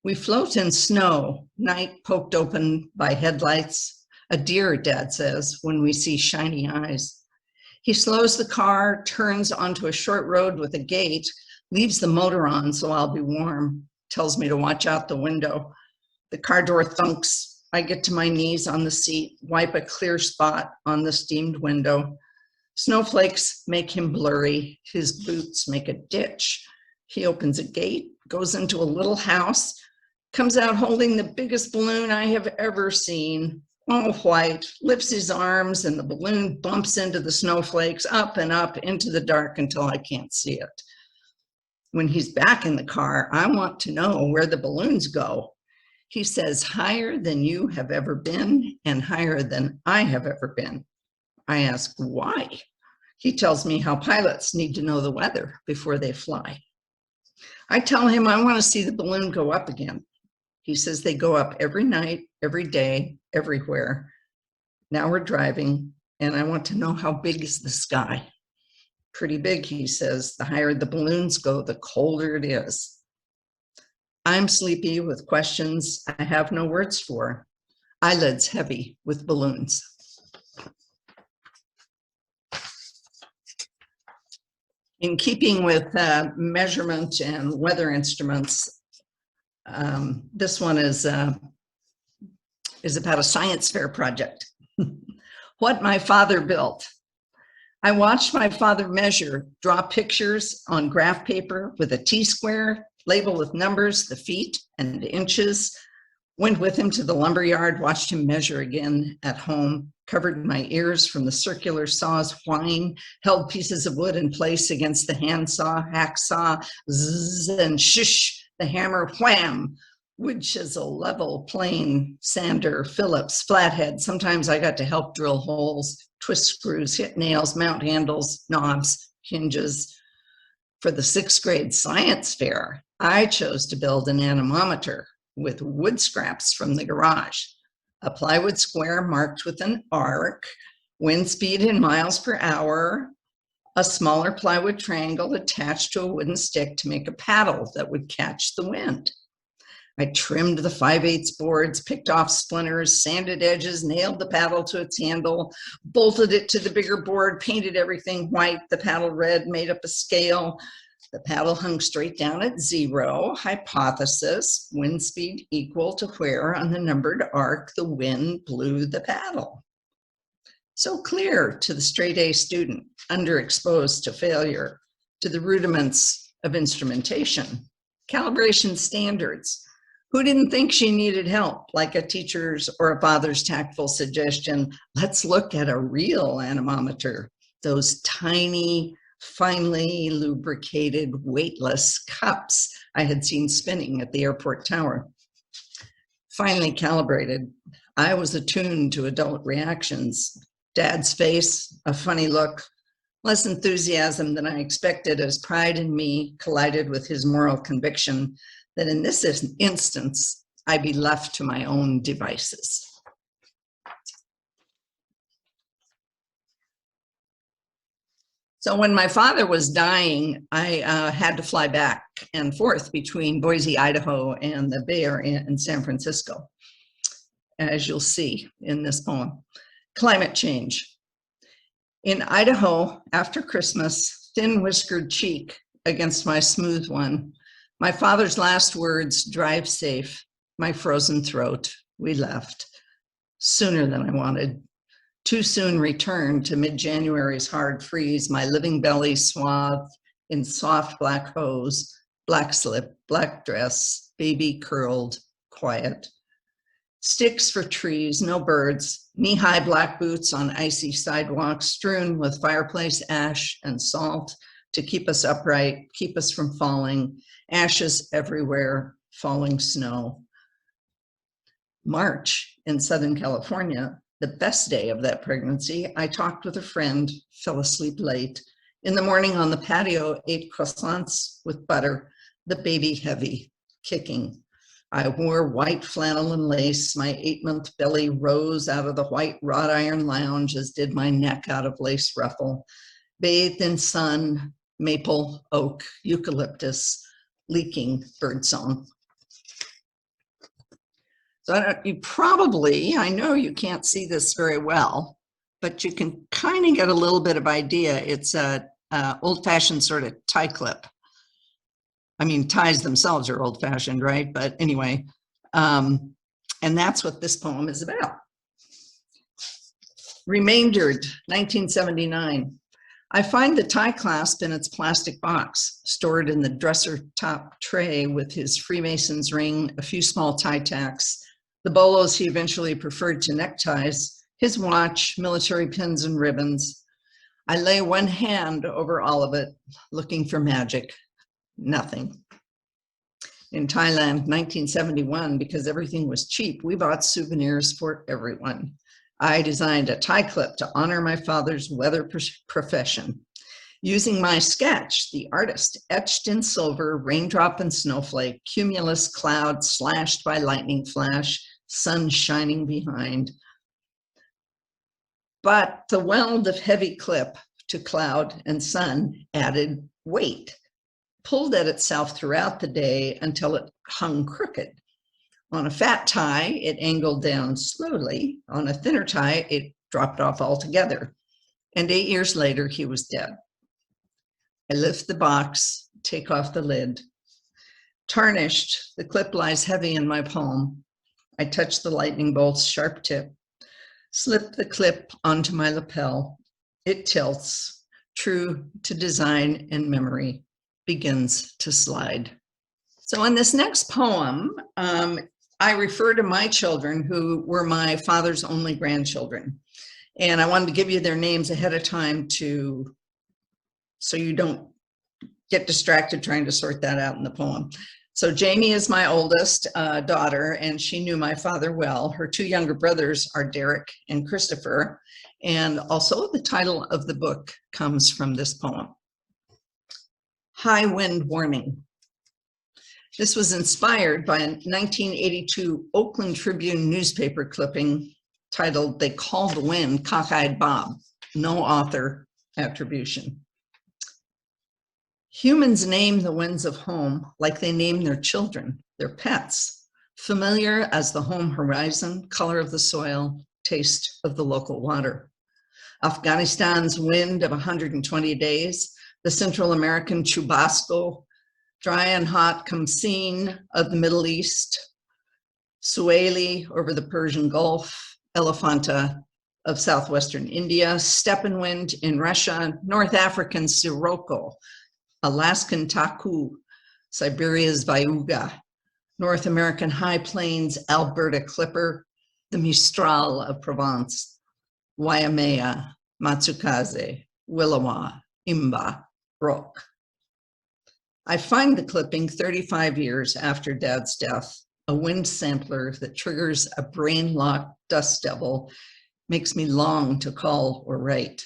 Speaker 8: We float in snow, night poked open by headlights. A deer, Dad says, when we see shiny eyes. He slows the car, turns onto a short road with a gate, leaves the motor on so I'll be warm, tells me to watch out the window. The car door thunks. I get to my knees on the seat, wipe a clear spot on the steamed window. Snowflakes make him blurry. His boots make a ditch. He opens a gate, goes into a little house, comes out holding the biggest balloon I have ever seen, all white, lifts his arms, and the balloon bumps into the snowflakes, up and up into the dark until I can't see it. When he's back in the car, I want to know where the balloons go. He says, higher than you have ever been and higher than I have ever been. I ask, why? He tells me how pilots need to know the weather before they fly. I tell him I want to see the balloon go up again. He says they go up every night, every day, everywhere. Now we're driving, and I want to know how big is the sky. Pretty big, he says. The higher the balloons go, the colder it is. I'm sleepy with questions I have no words for. Eyelids heavy with balloons. In keeping with measurement and weather instruments, this one is about a science fair project. What my father built. I watched my father measure, draw pictures on graph paper with a T-square, label with numbers, the feet and inches, went with him to the lumberyard, watched him measure again at home, covered my ears from the circular saw's whine, held pieces of wood in place against the handsaw, hacksaw, zzz, and shush, the hammer, wham, wood chisel, level, plane, sander, Phillips, flathead. Sometimes I got to help drill holes, twist screws, hit nails, mount handles, knobs, hinges, For the 6th grade science fair, I chose to build an anemometer with wood scraps from the garage, a plywood square marked with an arc, wind speed in miles per hour, a smaller plywood triangle attached to a wooden stick to make a paddle that would catch the wind. I trimmed the 5/8 boards, picked off splinters, sanded edges, nailed the paddle to its handle, bolted it to the bigger board, painted everything white, the paddle red, made up a scale. The paddle hung straight down at 0, hypothesis, wind speed equal to where on the numbered arc the wind blew the paddle. So clear to the straight A student, underexposed to failure, to the rudiments of instrumentation, calibration standards. Who didn't think she needed help, like a teacher's or a father's tactful suggestion? Let's look at a real anemometer, those tiny, finely lubricated, weightless cups I had seen spinning at the airport tower. Finally calibrated, I was attuned to adult reactions. Dad's face, a funny look, less enthusiasm than I expected as pride in me collided with his moral conviction that in this instance, I'd be left to my own devices. So when my father was dying, I had to fly back and forth between Boise, Idaho, and the Bay Area in San Francisco, as you'll see in this poem. Climate change. In Idaho, after Christmas, thin whiskered cheek against my smooth one, my father's last words, drive safe, my frozen throat, we left. Sooner than I wanted. Too soon returned to mid-January's hard freeze, my living belly swathed in soft black hose, black slip, black dress, baby curled, quiet. Sticks for trees, no birds, knee-high black boots on icy sidewalks strewn with fireplace ash and salt to keep us upright, keep us from falling, ashes everywhere, falling snow. March in Southern California, the best day of that pregnancy, I talked with a friend, fell asleep late. In the morning on the patio, ate croissants with butter, the baby heavy, kicking. I wore white flannel and lace. My 8-month belly rose out of the white wrought iron lounge, as did my neck out of lace ruffle. Bathed in sun, maple, oak, eucalyptus, leaking birdsong. So I know you can't see this very well, but you can kind of get a little bit of idea. It's a old-fashioned sort of tie clip. I mean, ties themselves are old-fashioned, right? But anyway, and that's what this poem is about. Remaindered, 1979. I find the tie clasp in its plastic box, stored in the dresser top tray with his Freemason's ring, a few small tie tacks, the bolos he eventually preferred to neckties, his watch, military pins and ribbons. I lay one hand over all of it, looking for magic. Nothing. In Thailand, 1971, because everything was cheap, we bought souvenirs for everyone. I designed a tie clip to honor my father's weather profession. Using my sketch, the artist etched in silver, raindrop and snowflake, cumulus cloud slashed by lightning flash, sun shining behind. But the weld of heavy clip to cloud and sun added weight, pulled at itself throughout the day until it hung crooked. On a fat tie, it angled down slowly. On a thinner tie, it dropped off altogether. And 8 years later, he was dead. I lift the box, take off the lid. Tarnished, the clip lies heavy in my palm. I touch the lightning bolt's sharp tip, slip the clip onto my lapel. It tilts, true to design and memory, begins to slide. So in this next poem, I refer to my children who were my father's only grandchildren. And I wanted to give you their names ahead of time so you don't get distracted trying to sort that out in the poem. So Jamie is my oldest daughter, and she knew my father well. Her 2 younger brothers are Derek and Christopher. And also the title of the book comes from this poem. high wind warning. This was inspired by a 1982 Oakland Tribune newspaper clipping titled "They Call the Wind Cockeyed Bob." No author attribution. Humans name the winds of home like they name their children, their pets, familiar as the home horizon, color of the soil, taste of the local water. Afghanistan's wind of 120 days, the Central American chubasco, dry and hot Khamsin of the Middle East, Sueli over the Persian Gulf, Elephanta of southwestern India, steppen wind in Russia, North African sirocco, Alaskan taku, Siberia's viuga, North American high plains Alberta clipper, the Mistral of Provence, Waimea, Matsukaze, Willowa, Imba, Rock. I find the clipping 35 years after Dad's death, a wind sampler that triggers a brain-locked dust devil, makes me long to call or write.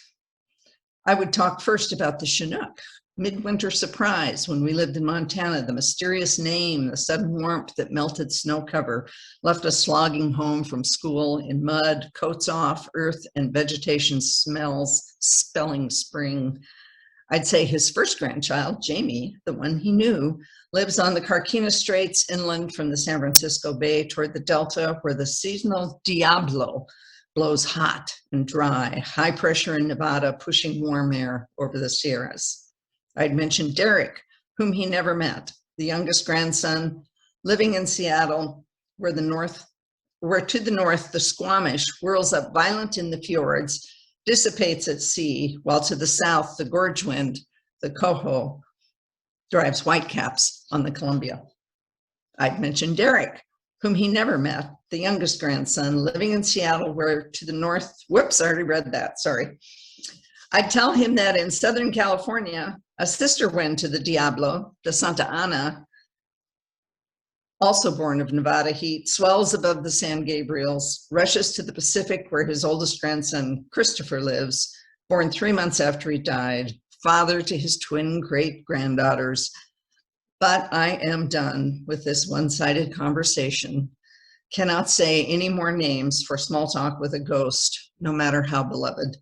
Speaker 8: I would talk first about the Chinook, midwinter surprise when we lived in Montana, the mysterious name, the sudden warmth that melted snow cover, left us slogging home from school in mud, coats off, earth and vegetation smells, spelling spring. I'd say his first grandchild, Jamie, the one he knew, lives on the Carquinez Straits inland from the San Francisco Bay toward the Delta, where the seasonal Diablo blows hot and dry, high pressure in Nevada, pushing warm air over the Sierras. I'd mentioned Derek, whom he never met, the youngest grandson, living in Seattle, where to the north, the Squamish whirls up violent in the fjords, dissipates at sea, while to the south, the gorge wind, the coho, drives whitecaps on the Columbia. I'd mentioned Derek, whom he never met, the youngest grandson, living in Seattle, where to the north, whoops, I already read that, sorry. I'd tell him that in Southern California, a sister wind to the Diablo, the Santa Ana, also born of Nevada heat, swells above the San Gabriels, rushes to the Pacific where his oldest grandson, Christopher, lives, born 3 months after he died, father to his twin great-granddaughters. But I am done with this one-sided conversation. Cannot say any more names for small talk with a ghost, no matter how beloved.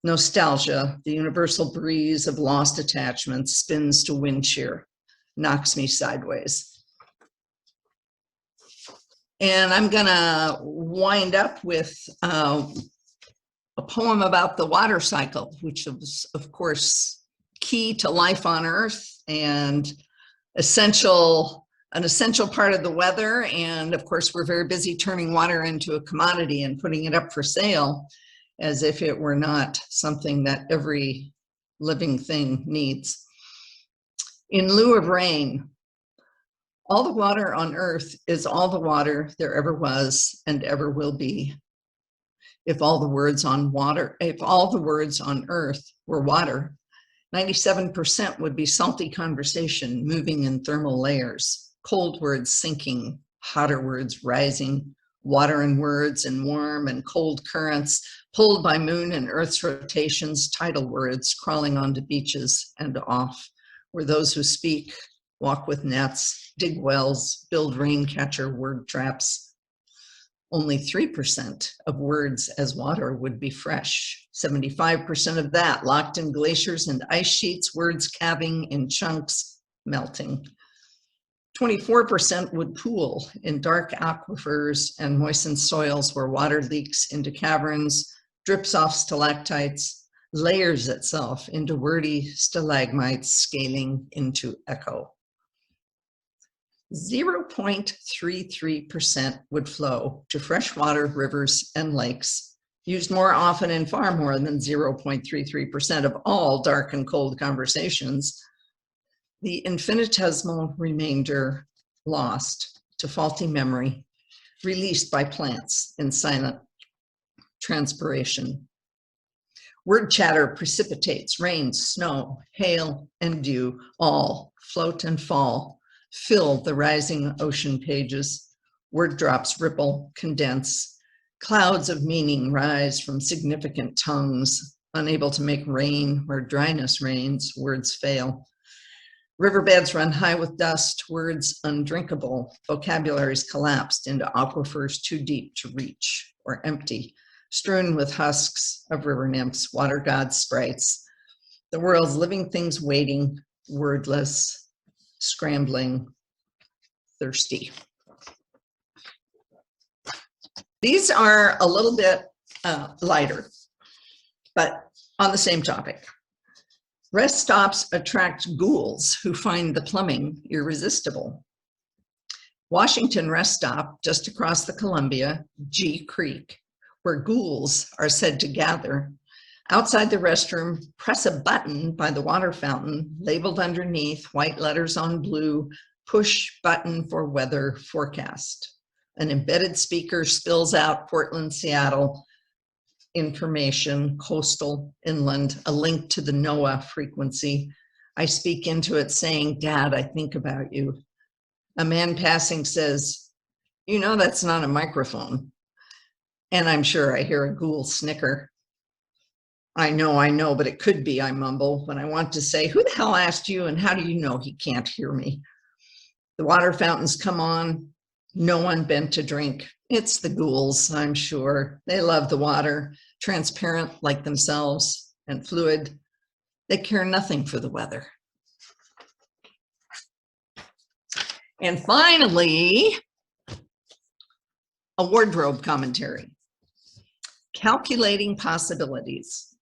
Speaker 8: Nostalgia, the universal breeze of lost attachments, spins to wind shear, knocks me sideways. And I'm gonna wind up with a poem about the water cycle, which is, of course, key to life on Earth and an essential part of the weather. And of course, we're very busy turning water into a commodity and putting it up for sale as if it were not something that every living thing needs. In lieu of rain, all the water on Earth is all the water there ever was and ever will be. If all the words on Earth were water, 97% would be salty conversation moving in thermal layers, cold words sinking, hotter words rising, water and words and warm and cold currents pulled by moon and Earth's rotations, tidal words crawling onto beaches and off, where those who speak walk with nets, dig wells, build rain catcher word traps. Only 3% of words as water would be fresh. 75% of that locked in glaciers and ice sheets, words calving in chunks, melting. 24% would pool in dark aquifers and moistened soils where water leaks into caverns, drips off stalactites, layers itself into wordy stalagmites, scaling into echo. 0.33% would flow to freshwater rivers and lakes, used more often and far more than 0.33% of all dark and cold conversations. The infinitesimal remainder lost to faulty memory, released by plants in silent transpiration. Word chatter precipitates rain, snow, hail, and dew, all float and fall, fill the rising ocean pages. Word drops ripple, condense. Clouds of meaning rise from significant tongues, unable to make rain where dryness reigns, words fail. Riverbeds run high with dust, words undrinkable, vocabularies collapsed into aquifers too deep to reach or empty, strewn with husks of river nymphs, water gods, sprites, the world's living things waiting, wordless, scrambling, thirsty. These are a little bit lighter, but on the same topic. Rest stops attract ghouls who find the plumbing irresistible. Washington Rest Stop, just across the Columbia, G Creek, where ghouls are said to gather. Outside the restroom, press a button by the water fountain, labeled underneath, white letters on blue, push button for weather forecast. An embedded speaker spills out Portland, Seattle, information, coastal, inland, a link to the NOAA frequency. I speak into it saying, Dad, I think about you. A man passing says, you know, that's not a microphone. And I'm sure I hear a ghoul snicker. I know, but it could be, I mumble, when I want to say, who the hell asked you and how do you know he can't hear me? The water fountains come on, no one bent to drink. It's the ghouls, I'm sure. They love the water, transparent like themselves and fluid. They care nothing for the weather. And finally, a wardrobe commentary. Calculating possibilities.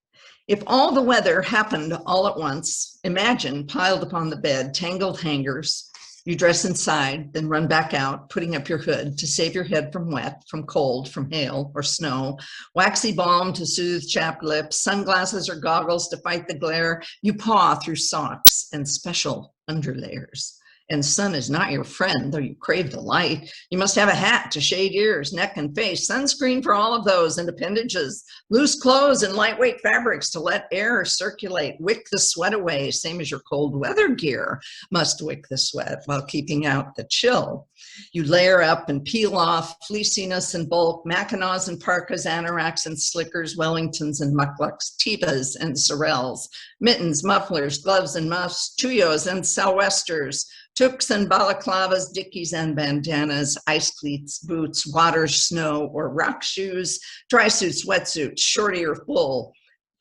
Speaker 8: If all the weather happened all at once, imagine piled upon the bed, tangled hangers. You dress inside, then run back out, putting up your hood to save your head from wet, from cold, from hail or snow, waxy balm to soothe chapped lips, sunglasses or goggles to fight the glare. You paw through socks and special underlayers. And sun is not your friend, though you crave the light. You must have a hat to shade ears, neck, and face, sunscreen for all of those, and appendages, loose clothes and lightweight fabrics to let air circulate, wick the sweat away, same as your cold weather gear must wick the sweat while keeping out the chill. You layer up and peel off fleeciness and bulk, mackinaws and parkas, anoraks and slickers, Wellingtons and mucklucks, tivas and sorels, mittens, mufflers, gloves and muffs, tuyos and sou'westers, toques and balaclavas, dickies and bandanas, ice cleats, boots, water, snow, or rock shoes, dry suits, wetsuits, shorty or full,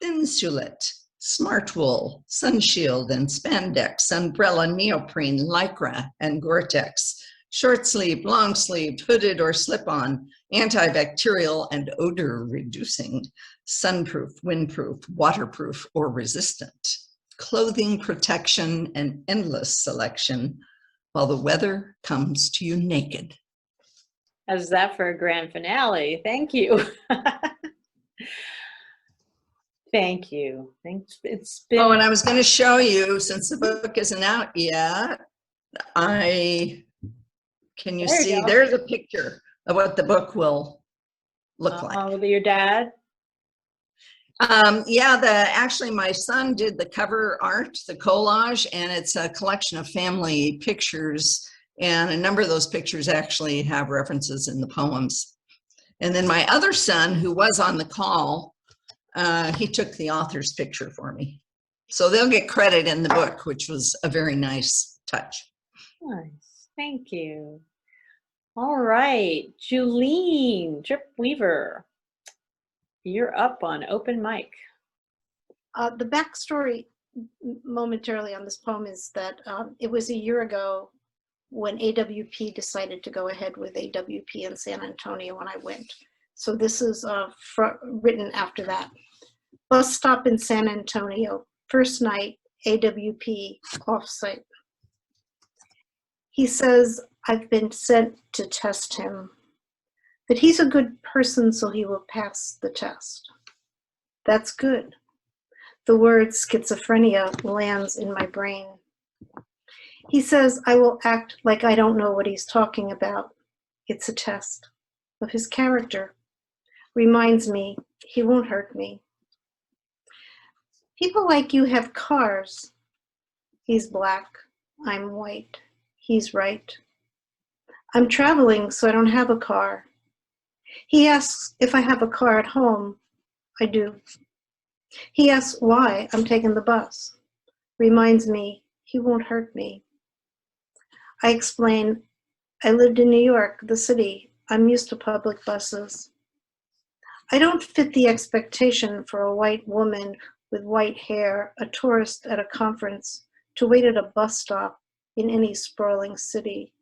Speaker 8: thin sulet, smart wool, sunshield and spandex, umbrella, neoprene, lycra, and Gore-Tex, short sleeved, long sleeved, hooded or slip-on, antibacterial and odor reducing, sunproof, windproof, waterproof, or resistant. Clothing protection and endless selection while the weather comes to you naked.
Speaker 1: How's that for a grand finale? Thank you. Thank you. Thanks. It's been.
Speaker 8: Oh, and I was going to show you, since the book isn't out yet, can you
Speaker 1: There you
Speaker 8: see,
Speaker 1: go.
Speaker 8: there's a picture of what the book will look like.
Speaker 1: With your dad?
Speaker 8: Yeah, actually my son did the cover art, the collage, and it's a collection of family pictures, and a number of those pictures actually have references in the poems. And then my other son, who was on the call, he took the author's picture for me. So they'll get credit in the book, which was a very nice touch.
Speaker 1: Nice. Thank you. All right, Julene, Tripp Weaver. You're up on open mic.
Speaker 9: The backstory momentarily on this poem is that it was a year ago when AWP decided to go ahead with AWP in San Antonio when I went. So this is written after that. Bus stop in San Antonio, first night, AWP offsite. He says, I've been sent to test him. That he's a good person, so he will pass the test. That's good. The word schizophrenia lands in my brain. He says, I will act like I don't know what he's talking about. It's a test of his character. Reminds me he won't hurt me. People like you have cars. He's black. I'm white. He's right. I'm traveling, so I don't have a car. He asks if I have a car at home. I do. He asks why I'm taking the bus. Reminds me He won't hurt me. I explain, I lived in New York, the city. I'm used to public buses. I don't fit the expectation for a white woman with white hair, a tourist at a conference, to wait at a bus stop in any sprawling city.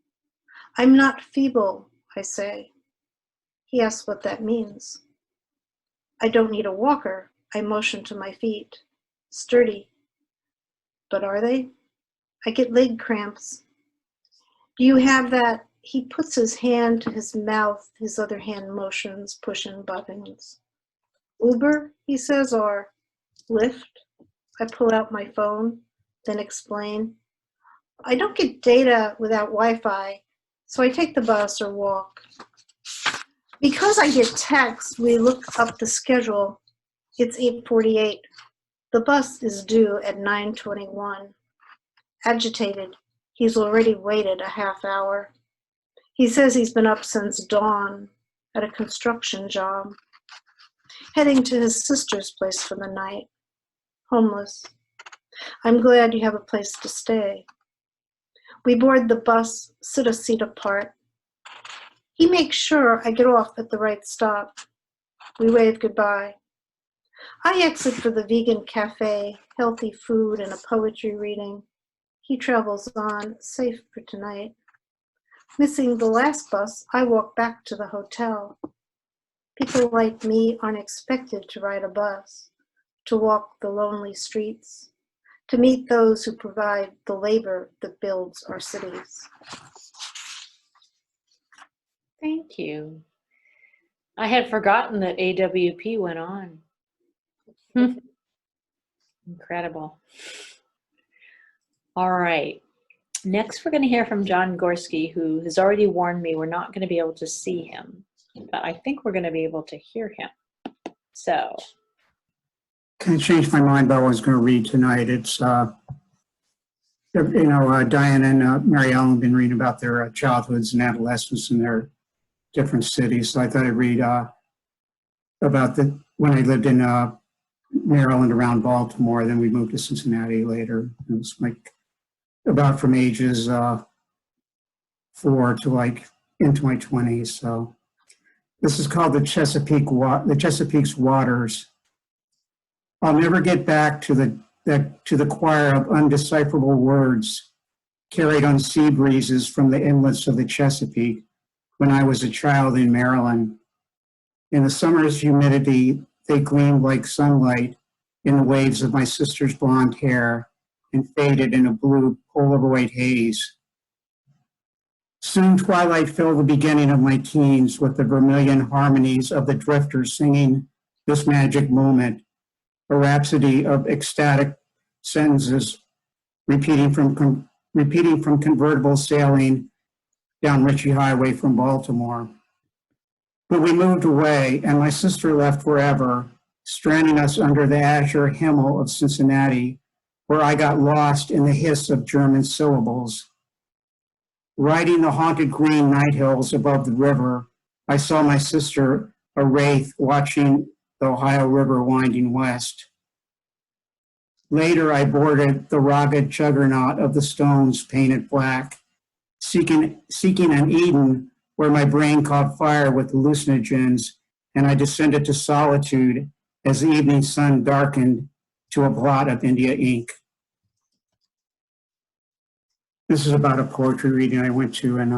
Speaker 9: I'm not feeble, I say. He asks what that means. I don't need a walker. I motion to my feet. Sturdy. But are they? I get leg cramps. Do you have that? He puts his hand to his mouth, his other hand motions, pushing buttons. Uber, he says, or Lyft? I pull out my phone, then explain. I don't get data without Wi-Fi, so I take the bus or walk. Because I get texts, we look up the schedule. It's 8:48. The bus is due at 9:21. Agitated, he's already waited a half hour. He says he's been up since dawn at a construction job, heading to his sister's place for the night. Homeless. I'm glad you have a place to stay. We board the bus, sit a seat apart. He makes sure I get off at the right stop. We wave goodbye. I exit for the vegan cafe, healthy food, and a poetry reading. He travels on, safe for tonight. Missing the last bus, I walk back to the hotel. People like me aren't expected to ride a bus, to walk the lonely streets, to meet those who provide the labor that builds our cities.
Speaker 1: Thank you. I had forgotten that AWP went on. Incredible. All right. Next, we're going to hear from John Gorski, who has already warned me we're not going to be able to see him, but I think we're going to be able to hear him. So.
Speaker 10: Kind of changed my mind about what I was going to read tonight. It's, Diane and Mary Ellen have been reading about their childhoods and adolescence in their different cities. So I thought I'd read about when I lived in Maryland around Baltimore. Then we moved to Cincinnati later. It was like about from ages 4 to like into my 20s. So this is called the Chesapeake's Waters. I'll never get back to the choir of undecipherable words carried on sea breezes from the inlets of the Chesapeake when I was a child in Maryland. In the summer's humidity, they gleamed like sunlight in the waves of my sister's blonde hair and faded in a blue Polaroid haze. Soon twilight filled the beginning of my teens with the vermilion harmonies of the drifters singing this magic moment, a rhapsody of ecstatic sentences repeating from convertible sailing down Ritchie Highway from Baltimore. But we moved away, and my sister left forever, stranding us under the azure himmel of Cincinnati, where I got lost in the hiss of German syllables. Riding the haunted green night hills above the river, I saw my sister, a wraith, watching the Ohio River winding west. Later, I boarded the rugged juggernaut of the stones painted black, seeking an Eden where my brain caught fire with hallucinogens, and I descended to solitude as the evening sun darkened to a blot of India ink. This is about a poetry reading I went to in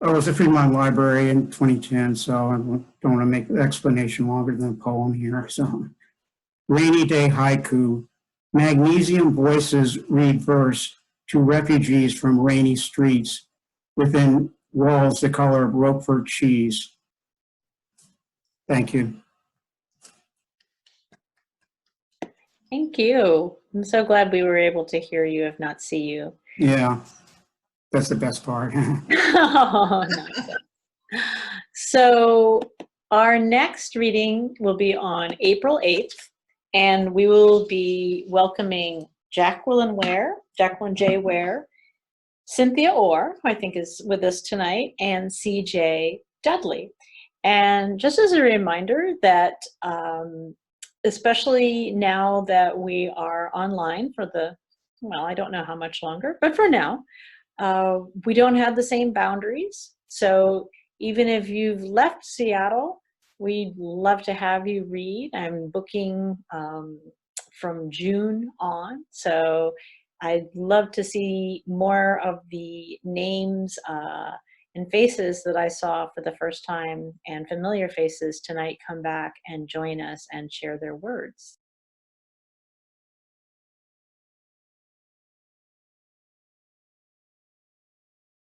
Speaker 10: it was a Fremont Library in 2010, so I don't want to make the explanation longer than the poem here. So, rainy day haiku. Magnesium voices read verse to refugees from rainy streets within walls the color of Roquefort cheese. Thank you.
Speaker 1: Thank you. I'm so glad we were able to hear you, if not see you.
Speaker 10: Yeah, that's the best part.
Speaker 1: Oh, nice. So our next reading will be on April 8th, and we will be welcoming Jacqueline J. Ware, Cynthia Orr, who I think is with us tonight, and CJ Dudley. And just as a reminder that especially now that we are online for the well, I don't know how much longer, but for now, we don't have the same boundaries. So even if you've left Seattle, we'd love to have you read. I'm booking from June on. So I'd love to see more of the names and faces that I saw for the first time, and familiar faces tonight come back and join us and share their words.